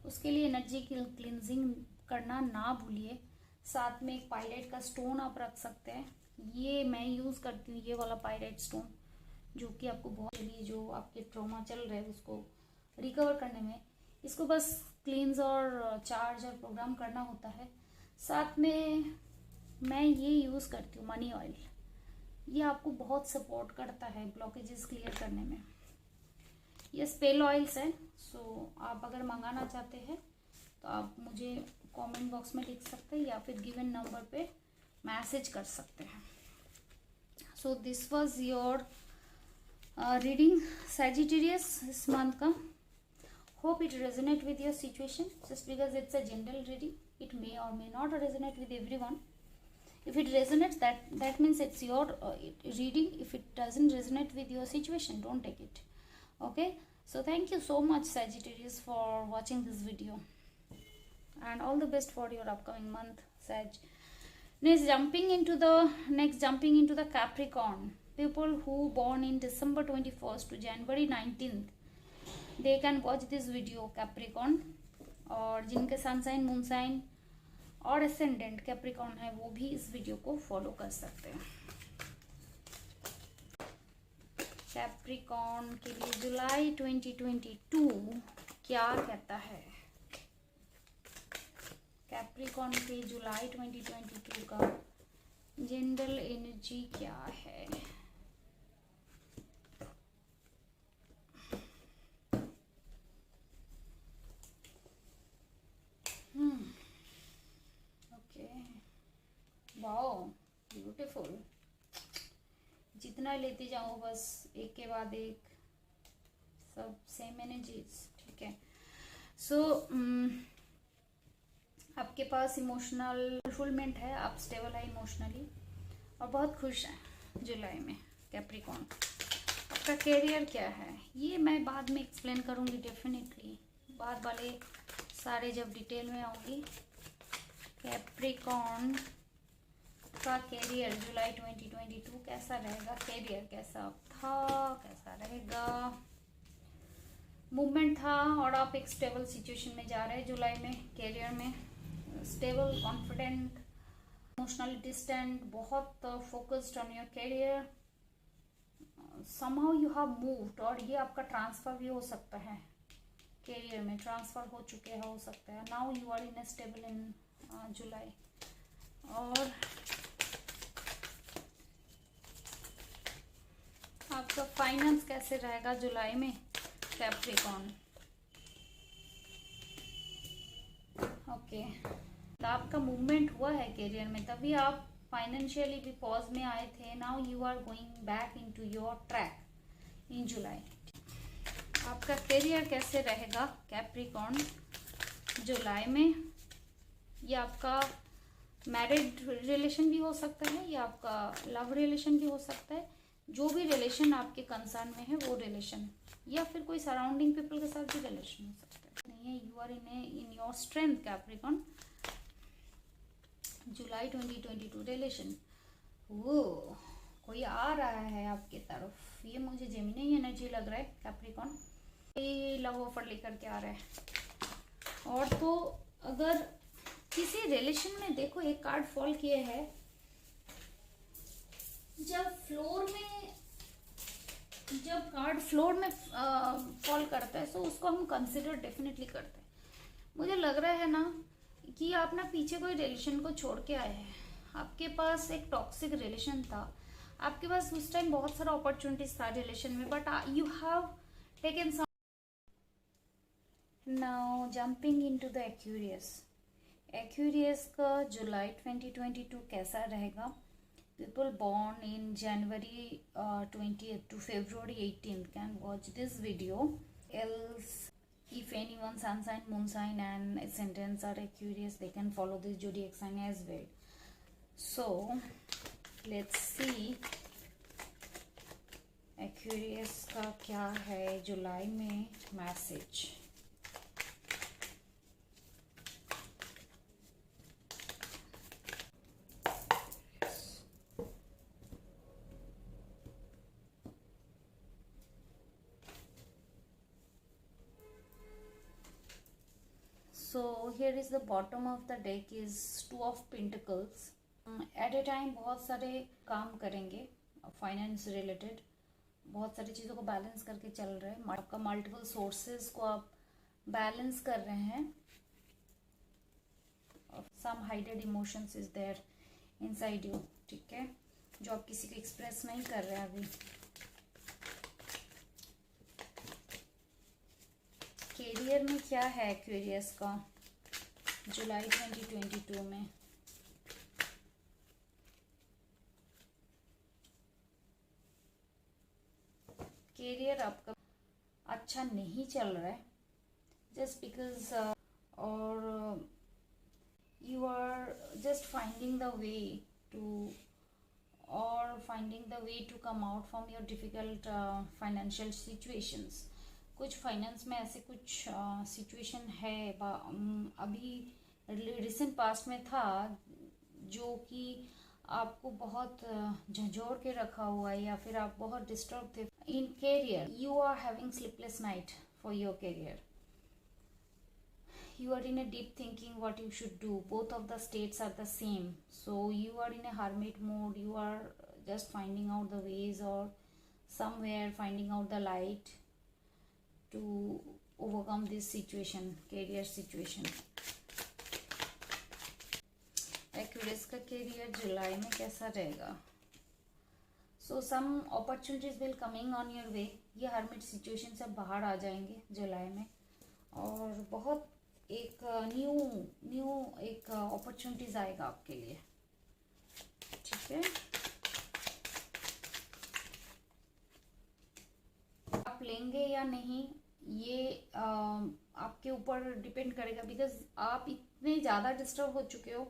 उसके लिए एनर्जी की क्लींजिंग करना ना भूलिए। साथ में एक पायरेट का स्टोन आप रख सकते हैं, ये मैं यूज़ करती हूँ, ये वाला पायरेट स्टोन जो कि आपको बहुत लिए जो आपके ट्रॉमा चल रहे हैं उसको रिकवर करने में इसको बस क्लींस और चार्ज और प्रोग्राम करना होता है। साथ में मैं ये यूज़ करती हूँ मनी ऑयल, ये आपको बहुत सपोर्ट करता है ब्लॉकेजेस क्लियर करने में। ये स्पेल ऑयल्स है, आप अगर मंगाना चाहते हैं तो आप मुझे कमेंट बॉक्स में लिख सकते हैं या फिर गिवन नंबर पे मैसेज कर सकते हैं। So this was your reading Sagittarius इस मंथ का। Hope it resonate with your situation. Just because it's a general reading, it may or may not resonate with everyone. If it resonates, that means it's your reading. If it doesn't resonate with your situation, don't take it. Okay, so thank you so much Sagittarius for watching this video and all the best for your upcoming month Sag. Next jumping into the Capricorn, people who born in December 21st to January 19th, they can watch this video Capricorn। और जिनके सन sign moon sign और ascendant Capricorn है वो भी इस video को follow कर सकते हैं। कैप्रिकॉर्न के लिए जुलाई 2022 क्या कहता है? कैप्रिकॉर्न के जुलाई 2022 का जनरल एनर्जी क्या है? Wow beautiful. जितना लेते जाओ बस एक के बाद एक सब सेम एनर्जीज, ठीक है। सो आपके पास इमोशनल फुलफिलमेंट है, आप स्टेबल है इमोशनली और बहुत खुश हैं जुलाई में कैप्रिकॉर्न। आपका करियर क्या है ये मैं बाद में एक्सप्लेन करूँगी डेफिनेटली, बाद वाले सारे जब डिटेल में आऊँगी। कैप्रिकॉर्न का करियर जुलाई 2022 कैसा रहेगा? करियर कैसा था, कैसा रहेगा? मूवमेंट था और आप एक स्टेबल सिचुएशन में जा रहे हैं जुलाई में करियर में। स्टेबल, कॉन्फिडेंट, इमोशनली डिस्टेंट, बहुत focused on your career. Somehow you have moved और ये आपका ट्रांसफर भी हो सकता है, करियर में ट्रांसफर हो चुके हैं हो सकता है। Now you are in a stable in July. और आपका फाइनेंस कैसे रहेगा जुलाई में कैप्रिकॉर्न? ओके, तो आपका मूवमेंट हुआ है करियर में, तभी आप फाइनेंशियली भी पॉज में आए थे। Now you are going back into your track in July. आपका करियर कैसे रहेगा कैप्रिकॉर्न जुलाई में? ये आपका मैरिड रिलेशन भी हो सकता है या आपका लव रिलेशन भी हो सकता है। जो भी रिलेशन आपके कंसर्न में है वो रिलेशन, या फिर कोई सराउंडिंग पीपल के साथ भी रिलेशन हो सकता है। नहीं है, you are in your strength Capricorn July 2022 relation. वो कोई आ रहा है आपके तरफ, ये मुझे जेमिनी एनर्जी लग रहा है कैप्रिकॉर्न। ये लव ऑफर लेकर के आ रहा है। और तो अगर किसी रिलेशन में देखो, एक कार्ड फॉल किए है, जब कार्ड फ्लोर में फॉल करता है तो उसको हम कंसिडर डेफिनेटली करते हैं। मुझे लग रहा है ना कि आप ना पीछे कोई रिलेशन को छोड़ के आए हैं। आपके पास एक टॉक्सिक रिलेशन था, आपके पास उस टाइम बहुत सारा अपॉर्चुनिटीज था रिलेशन में, but you have taken some. Now jumping into the Aquarius का जुलाई 2022 कैसा रहेगा? People born in January 20th to February 18th can watch this video. Else, if anyone sun sign, moon sign and ascendants are Aquarius, they can follow this zodiac sign as well. So, let's see Aquarius का क्या है जुलाई में message. So here is the bottom of the deck is 2 of Pentacles. At a time बहुत सारे काम करेंगे finance related, बहुत सारी चीज़ों को बैलेंस करके चल रहे हैं। आपका मल्टीपल सोर्सेज को आप बैलेंस कर रहे हैं। Some hided emotions is there inside you, ठीक है, जो आप किसी को एक्सप्रेस नहीं कर रहे हैं अभी। कैरियर में क्या है एक्वेरियस का जुलाई 2022 में? कैरियर आपका अच्छा नहीं चल रहा है, जस्ट बिकॉज और you are just finding the way to come out from your difficult financial situations. कुछ फाइनेंस में ऐसे कुछ सिचुएशन है अभी रिसेंट पास्ट में था जो कि आपको बहुत झंझोड़ के रखा हुआ है, या फिर आप बहुत डिस्टर्ब थे in career. You are having sleepless night for your career. You are in a deep thinking what you should do. Both of the states are the same, so you are in a hermit mode. You are just finding out the ways, or somewhere finding out the light to overcome this situation, career situation. Aquarius का career जुलाई में कैसा रहेगा? So some opportunities will coming on your way. ये hermit situation से बाहर आ जाएंगे जुलाई में, और बहुत एक न्यू एक अपॉर्चुनिटीज आएगा आपके लिए, ठीक है। आप लेंगे या नहीं ये आपके ऊपर डिपेंड करेगा, बिकॉज आप इतने ज़्यादा डिस्टर्ब हो चुके हो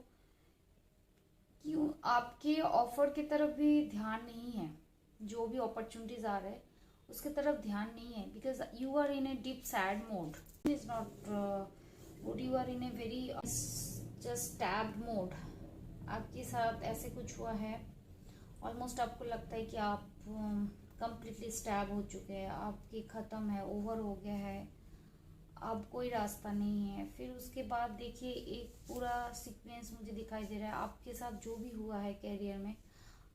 कि आपके ऑफर की तरफ भी ध्यान नहीं है। जो भी अपॉर्चुनिटीज आ रहे हैं उसके तरफ ध्यान नहीं है, because you are in a deep sad mode. Is not good, you are in a very just tabbed mode. आपके साथ ऐसे कुछ हुआ है, ऑलमोस्ट आपको लगता है कि आप कंप्लीटली स्टैब हो चुके हैं, आपकी ख़त्म है, ओवर हो गया है, अब कोई रास्ता नहीं है। फिर उसके बाद देखिए एक पूरा सीक्वेंस मुझे दिखाई दे रहा है आपके साथ जो भी हुआ है कैरियर में।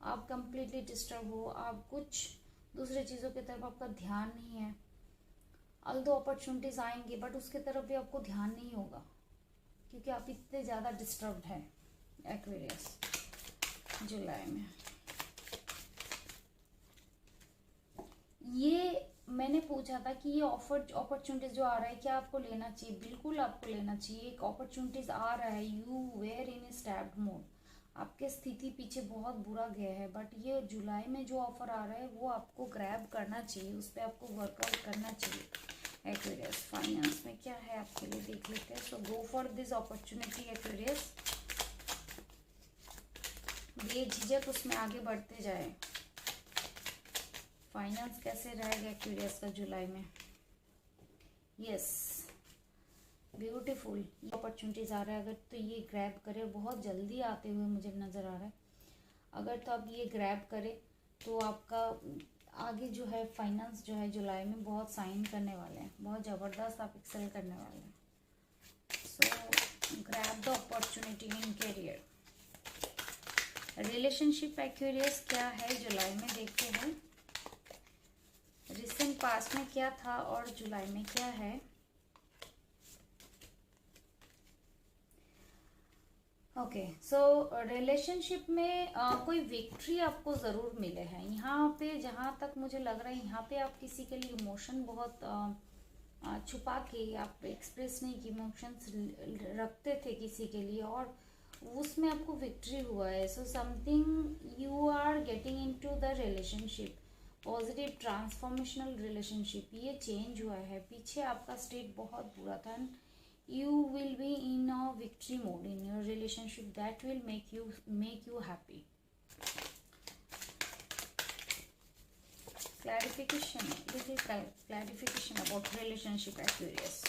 आप कंप्लीटली डिस्टर्ब हो, आप कुछ दूसरे चीज़ों की तरफ आपका ध्यान नहीं है। ऑल्दो अपॉर्चुनिटीज आएंगे बट उसके तरफ भी आपको ध्यान नहीं होगा। क्योंकि आप इतने ज़्यादा डिस्टर्ब्ड हैं एक्वेरियस जुलाई में। ये मैंने पूछा था कि ये अपॉर्चुनिटीज जो आ रहा है क्या आपको लेना चाहिए? बिल्कुल आपको लेना चाहिए। एक अपॉर्चुनिटीज आ रहा है, you were in stabbed mode, आपके स्थिति पीछे बहुत बुरा गया है, बट ये जुलाई में जो ऑफर आ रहा है वो आपको ग्रैब करना चाहिए, उस पर आपको वर्कआउट करना चाहिए। एक्वेरियस फाइनेंस में क्या है आपके लिए देख लेते हैं। So go for this opportunity Aquarius, बेझिझक उसमें आगे बढ़ते जाए। फाइनेंस कैसे रहेगा एक्वेरियस का जुलाई में? यस, ब्यूटीफुल अपॉर्चुनिटीज आ रहा है, अगर तो ये ग्रैब करे, बहुत जल्दी आते हुए मुझे नज़र आ रहा है। अगर तो आप ये ग्रैब करें तो आपका आगे जो है फाइनेंस जो है जुलाई में बहुत साइन करने वाले हैं, बहुत ज़बरदस्त आप एक्सेल करने वाले हैं। सो grab the opportunity in career. Relationship Aquarius क्या है जुलाई में देखते हैं। रिसेंट पास्ट में क्या था और जुलाई में क्या है। ओके, सो रिलेशनशिप में कोई विक्ट्री आपको ज़रूर मिले हैं यहाँ पे। जहाँ तक मुझे लग रहा है यहाँ पे आप किसी के लिए इमोशन बहुत छुपा के आप एक्सप्रेस नहीं की इमोशंस रखते थे किसी के लिए, और उसमें आपको विक्ट्री हुआ है। So something you are getting into the relationship, positive transformational relationship, ये चेंज हुआ है। पीछे आपका स्टेट बहुत बुरा था, you will be in a victory mode in your relationship that will make you happy. Clarification, little clarification about relationship Aquarius.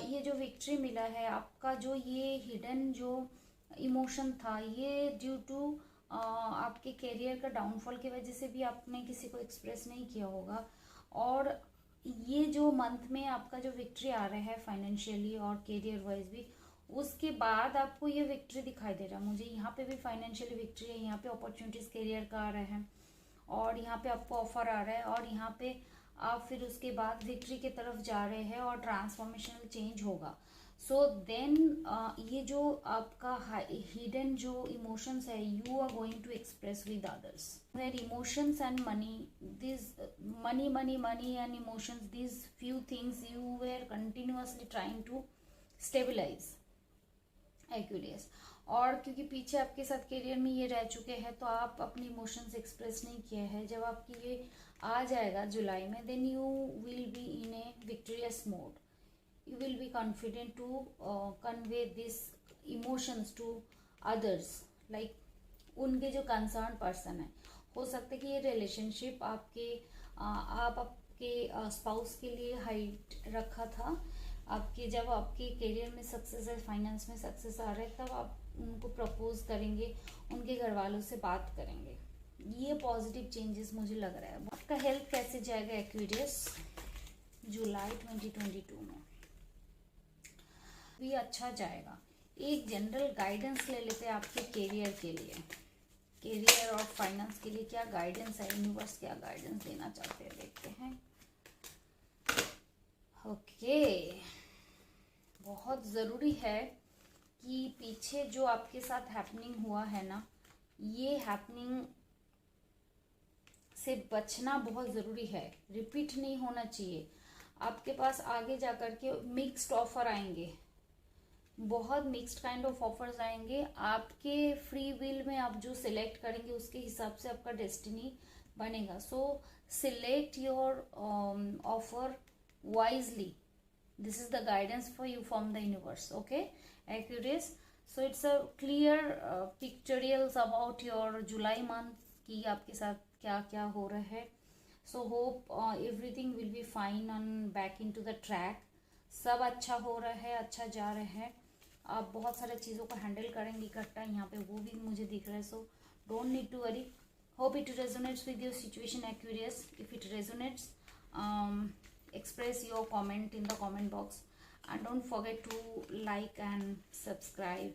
ये जो विक्ट्री मिला है आपका, जो ये हिडन जो इमोशन था, ये ड्यू टू आपके करियर का डाउनफॉल की वजह से भी आपने किसी को एक्सप्रेस नहीं किया होगा, और ये जो मंथ में आपका जो विक्ट्री आ रहा है फाइनेंशियली और करियर वाइज भी, उसके बाद आपको ये विक्ट्री दिखाई दे रहा है मुझे। यहाँ पे भी फाइनेंशियली विक्ट्री है, यहाँ पे अपॉर्चुनिटीज करियर का आ रहा है, और यहाँ पे आपको ऑफर आ रहा है, और यहाँ पे आप फिर उसके बाद विक्ट्री की तरफ जा रहे हैं और ट्रांसफॉर्मेशनल चेंज होगा। सो देन ये जो आपका हिडन जो इमोशंस है, you are going to express with others. Where emotions and money, this money money money and emotions, this few things you were continuously trying to stabilise Aquarius. और क्योंकि पीछे आपके साथ करियर में ये रह चुके हैं, तो आप अपने इमोशंस एक्सप्रेस नहीं किए हैं। जब आपकी ये आ जाएगा जुलाई में, then you will be in a victorious mode, you will be confident to convey this emotions to others, like उनके जो कंसर्न पर्सन है। हो सकता है कि ये रिलेशनशिप आप आपके स्पाउस के लिए हाइट रखा था, आपके जब आपके करियर में सक्सेस है, फाइनेंस में सक्सेस आ रहा है, तब आप उनको प्रपोज करेंगे, उनके घर वालों से बात करेंगे। ये पॉजिटिव चेंजेस मुझे लग रहा है। आपका हेल्थ कैसे जाएगा एक्वेरियस जुलाई 2022 में? भी अच्छा जाएगा। एक जनरल गाइडेंस ले लेते हैं आपके करियर के लिए, करियर और फाइनेंस के लिए क्या गाइडेंस है, यूनिवर्स क्या गाइडेंस देना चाहते हैं, देखते हैं। ओके, बहुत ज़रूरी है कि पीछे जो आपके साथ हैपनिंग हुआ है ना, ये हैपनिंग से बचना बहुत ज़रूरी है, रिपीट नहीं होना चाहिए। आपके पास आगे जाकर के मिक्स्ड ऑफर आएंगे, बहुत मिक्स्ड काइंड ऑफ ऑफर्स आएंगे। आपके फ्री विल में आप जो सिलेक्ट करेंगे उसके हिसाब से आपका डेस्टिनी बनेगा। So select your offer wisely, this is the guidance for you from the universe. Okay Aquarius, so it's a clear pictorials about your July month की आपके साथ क्या क्या हो रहा है। So hope everything will be fine on back in to the track. सब अच्छा हो रहा है, अच्छा जा रहा है, आप बहुत सारे चीज़ों को हैंडल करेंगे इकट्ठा, यहाँ पे वो भी मुझे दिख रहा है। So don't need to worry, hope it resonates with your situation Aquarius. If it resonates, express your comment in the comment box, and don't forget to like and subscribe.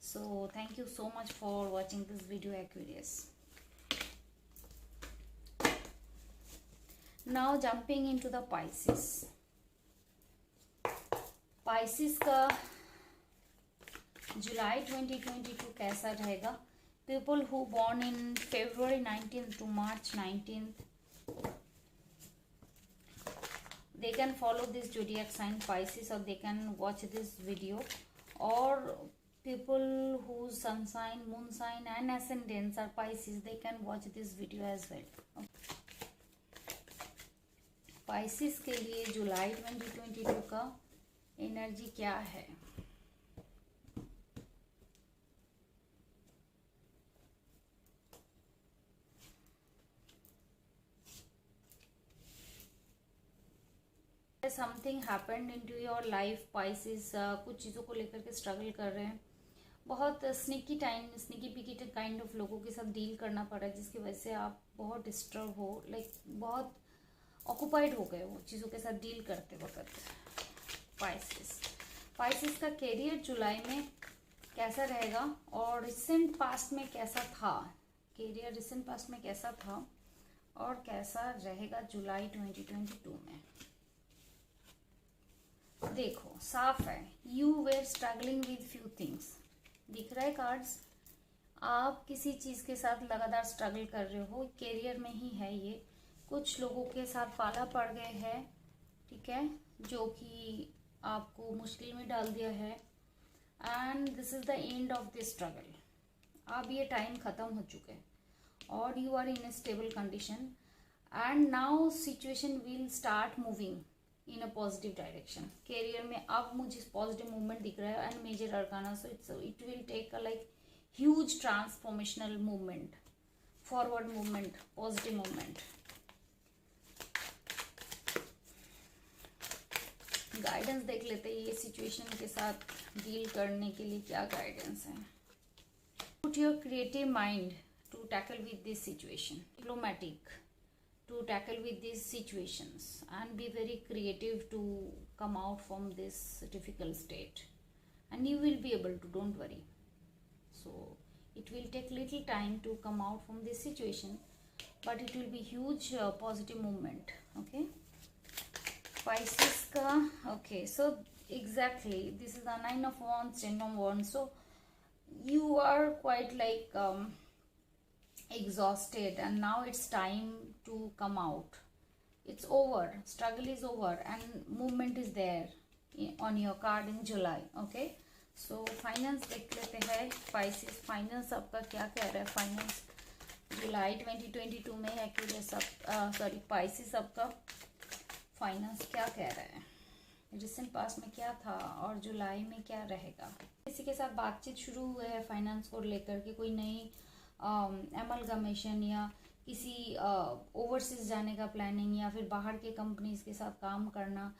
So thank you so much for watching this video Aquarius. Now jumping into the Pisces. Pisces का जुलाई 2022 कैसा रहेगा? People who born in February 19th to March 19th, they can follow this zodiac sign Pisces, or they can watch this video. Or people whose sun sign, moon sign and ascendants are Pisces, they can watch this video as well. Pisces के लिए जुलाई 2022 का energy क्या है? Something happened in to your life Pisces. कुछ चीज़ों को लेकर के स्ट्रगल कर रहे हैं, बहुत स्निकी पिकी काइंड ऑफ लोगों के साथ डील करना पड़ा है, जिसकी वजह से आप बहुत डिस्टर्ब हो, लाइक बहुत ऑक्यूपाइड हो गए हो चीज़ों के साथ डील करते वक्त। पाइसिस का कैरियर जुलाई में कैसा रहेगा और रिसेंट पास्ट में कैसा था? कैरियर रिसेंट पास्ट में कैसा था और कैसा रहेगा जुलाई 2022 में? देखो साफ है, you were struggling with few things. दिख रहा है कार्ड्स, आप किसी चीज़ के साथ लगातार स्ट्रगल कर रहे हो, कैरियर में ही है ये। कुछ लोगों के साथ पाला पड़ गए हैं, ठीक है, जो कि आपको मुश्किल में डाल दिया है। And this is the end of this struggle. अब ये टाइम ख़त्म हो चुका है और you are in a stable condition and now situation will start moving in a positive direction. Career में अब मुझे पॉजिटिव मूवमेंट दिख रहा है and major arcana, so it will take a like huge transformational movement, forward movement, positive movement. Guidance देख लेते हैं, ये सिचुएशन के साथ डील करने के लिए क्या गाइडेंस है। Put your creative mind to tackle with this situation, diplomatic to tackle with these situations and be very creative to come out from this difficult state, and you will be able to, don't worry. So it will take little time to come out from this situation, but it will be huge positive movement. Okay, Pisces ka, okay, so exactly this is the 9 of Wands, 10 of Wands. So you are quite like exhausted and now it's time to come out. It's over, struggle is over and movement is there on your card in July. Okay, so finance देख लेते हैं Pisces। Finance आपका क्या कह रहा है? Finance जुलाई 2022 में Accuris sorry Pisces आपका फाइनेंस क्या कह रहा है? रिसेंट पास्ट में क्या था और जुलाई में क्या रहेगा? किसी के साथ बातचीत शुरू हुए है फाइनेंस को लेकर के, कोई नई एमलगमेशन या किसी ओवरसीज जाने का प्लानिंग, या फिर बाहर के कंपनीज के साथ काम करना,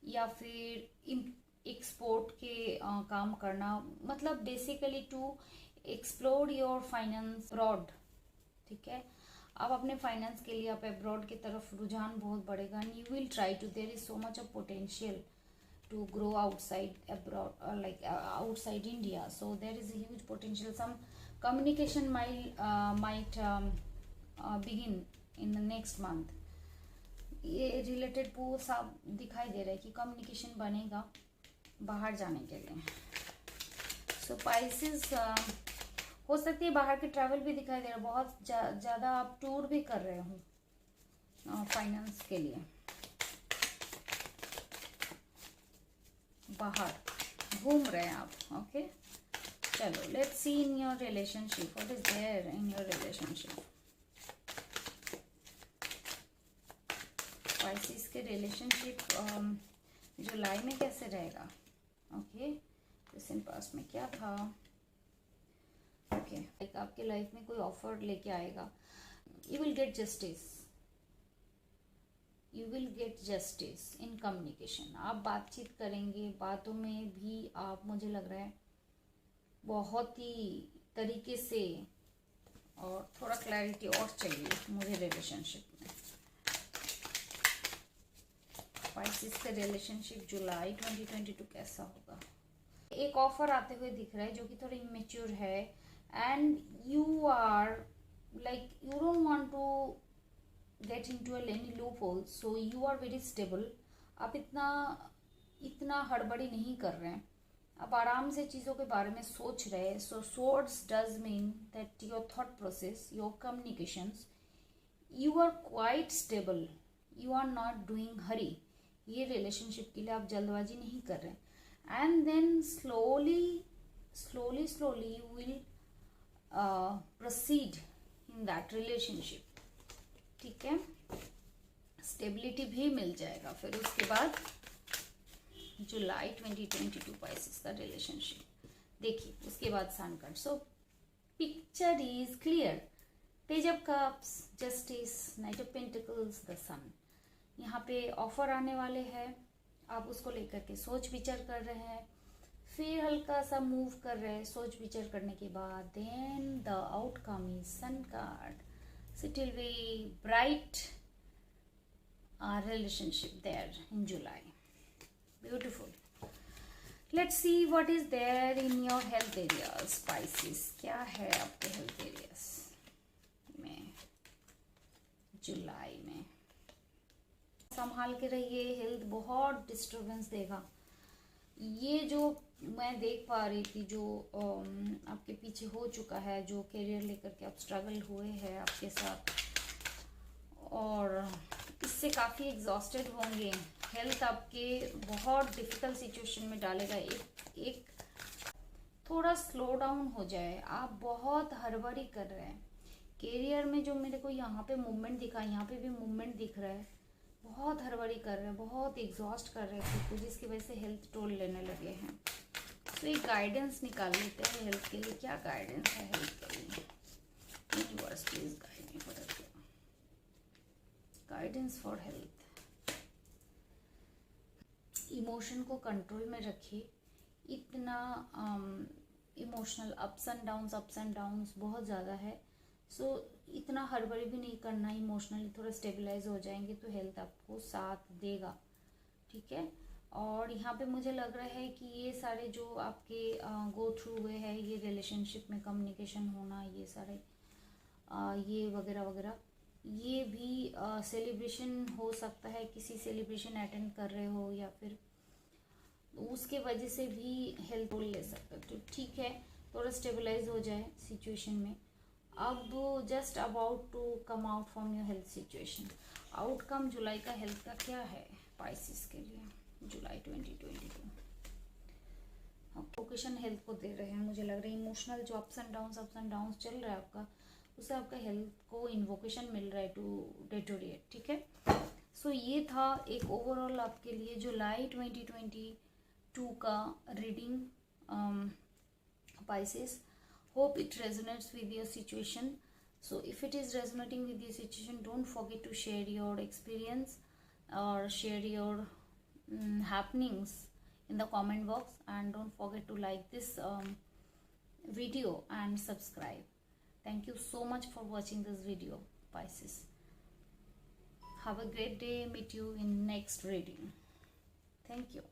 या फिर एक्सपोर्ट के काम करना, मतलब basically to explore your finance abroad. ठीक है, अब अपने फाइनेंस के लिए आप अब्रॉड की तरफ रुझान बहुत बढ़ेगा and you will try to, there is so much of potential to grow outside abroad, like outside India, so there is a huge potential. Some communication might begin in the next month. ये related post आप दिखाई दे रहा है कि communication बनेगा बाहर जाने के लिए। सो Pisces हो सकती है बाहर के ट्रैवल भी दिखाई दे रहा है, बहुत ज़्यादा आप टूर भी कर रहे हो फाइनेंस के लिए, बाहर घूम रहे हैं आप। ओके, चलो let's see in your relationship, what is there in your relationship. Pisces के रिलेशनशिप जुलाई में कैसे रहेगा? ओके, रिसेंट पास्ट में क्या था? ओके, लाइक आपके लाइफ में कोई ऑफर लेके आएगा, you will get justice, you will get justice in communication. आप बातचीत करेंगे, बातों में भी आप, मुझे लग रहा है बहुत ही तरीके से, और थोड़ा क्लैरिटी और चाहिए मुझे रिलेशनशिप में। Pisces का रिलेशनशिप जुलाई 2022 कैसा होगा? एक ऑफर आते हुए दिख रहा है जो कि थोड़ा इमेच्योर है and you are like you don't want to get into any loophole, so you are very stable. आप इतना हड़बड़ी नहीं कर रहे हैं, आप आराम से चीज़ों के बारे में सोच रहे हैं. सो swords does mean that your thought process, your communications, you are quite stable. You are not doing hurry. ये रिलेशनशिप के लिए आप जल्दबाजी नहीं कर रहे हैं. And then slowly you will proceed in that relationship. ठीक है, स्टेबिलिटी भी मिल जाएगा. फिर उसके बाद जुलाई 2022 पाइसेस का रिलेशनशिप देखिए. उसके बाद sun card. So picture is clear. Page of cups, justice, knight of pentacles, the sun. यहाँ पे ऑफर आने वाले हैं, आप उसको लेकर के सोच विचार कर रहे हैं, फिर हल्का सा मूव कर रहे हैं. सोच विचार करने के बाद then the outcome is sun card. So it will be bright relationship there in July. Beautiful. Let's see what is there in your health areas. Pisces, क्या है आपके health areas में जुलाई में? संभाल के रहिए. हेल्थ बहुत डिस्टर्बेंस देगा. ये जो मैं देख पा रही थी, जो आपके पीछे हो चुका है, जो करियर लेकर के आप स्ट्रगल हुए हैं आपके साथ, और इससे काफ़ी एग्जॉस्टेड होंगे. हेल्थ आपके बहुत डिफिकल्ट सिचुएशन में डालेगा. एक थोड़ा स्लो डाउन हो जाए. आप बहुत हड़बड़ी कर रहे हैं. करियर में जो मेरे को यहाँ पे मूवमेंट दिखा, यहाँ पे भी मूवमेंट दिख रहा है. बहुत हड़बड़ी कर रहे हैं, बहुत एग्जॉस्ट कर रहे हैं खुद को, जिसकी वजह से हेल्थ टोल लेने लगे हैं. तो एक गाइडेंस निकाल लेते हैं हेल्थ के लिए. क्या गाइडेंस है हेल्थ के लिए? Universe please guide me for the guidance for health. Emotion को कंट्रोल में रखिए. इतना इमोशनल अप्स एंड डाउन्स बहुत ज़्यादा है. सो इतना हड़बड़ी भी नहीं करना. इमोशनली थोड़ा स्टेबलाइज हो जाएंगे तो हेल्थ आपको साथ देगा. ठीक है. और यहाँ पे मुझे लग रहा है कि ये सारे जो आपके गो थ्रू हुए हैं, ये रिलेशनशिप में कम्युनिकेशन होना, ये सारे ये वगैरह वगैरह, ये भी सेलिब्रेशन हो सकता है. किसी सेलिब्रेशन अटेंड कर रहे हो या फिर उसके वजह से भी हेल्थ टोल ले सकते हो. तो ठीक है, थोड़ा स्टेबलाइज हो जाए सिचुएशन में. अब just about to come out from your health situation. Outcome जुलाई का हेल्थ का क्या है पाइसेस के लिए जुलाई 2022? लोकेशन हेल्थ को दे रहे हैं. मुझे लग रहा है इमोशनल जो अप्स एंड डाउन्स चल रहा है आपका, उससे आपका हेल्थ को इन्वोकेशन मिल रहा है टू डेटोरिएट. ठीक है. सो ये था एक ओवरऑल आपके लिए जुलाई 2022 का reading Pisces. Hope it resonates with your situation. So if it is resonating with your situation, don't forget to share your experience और share your happenings in the comment box, and don't forget to like this video and subscribe. Thank you so much for watching this video, Pisces. Have a great day. Meet you in next reading. Thank you.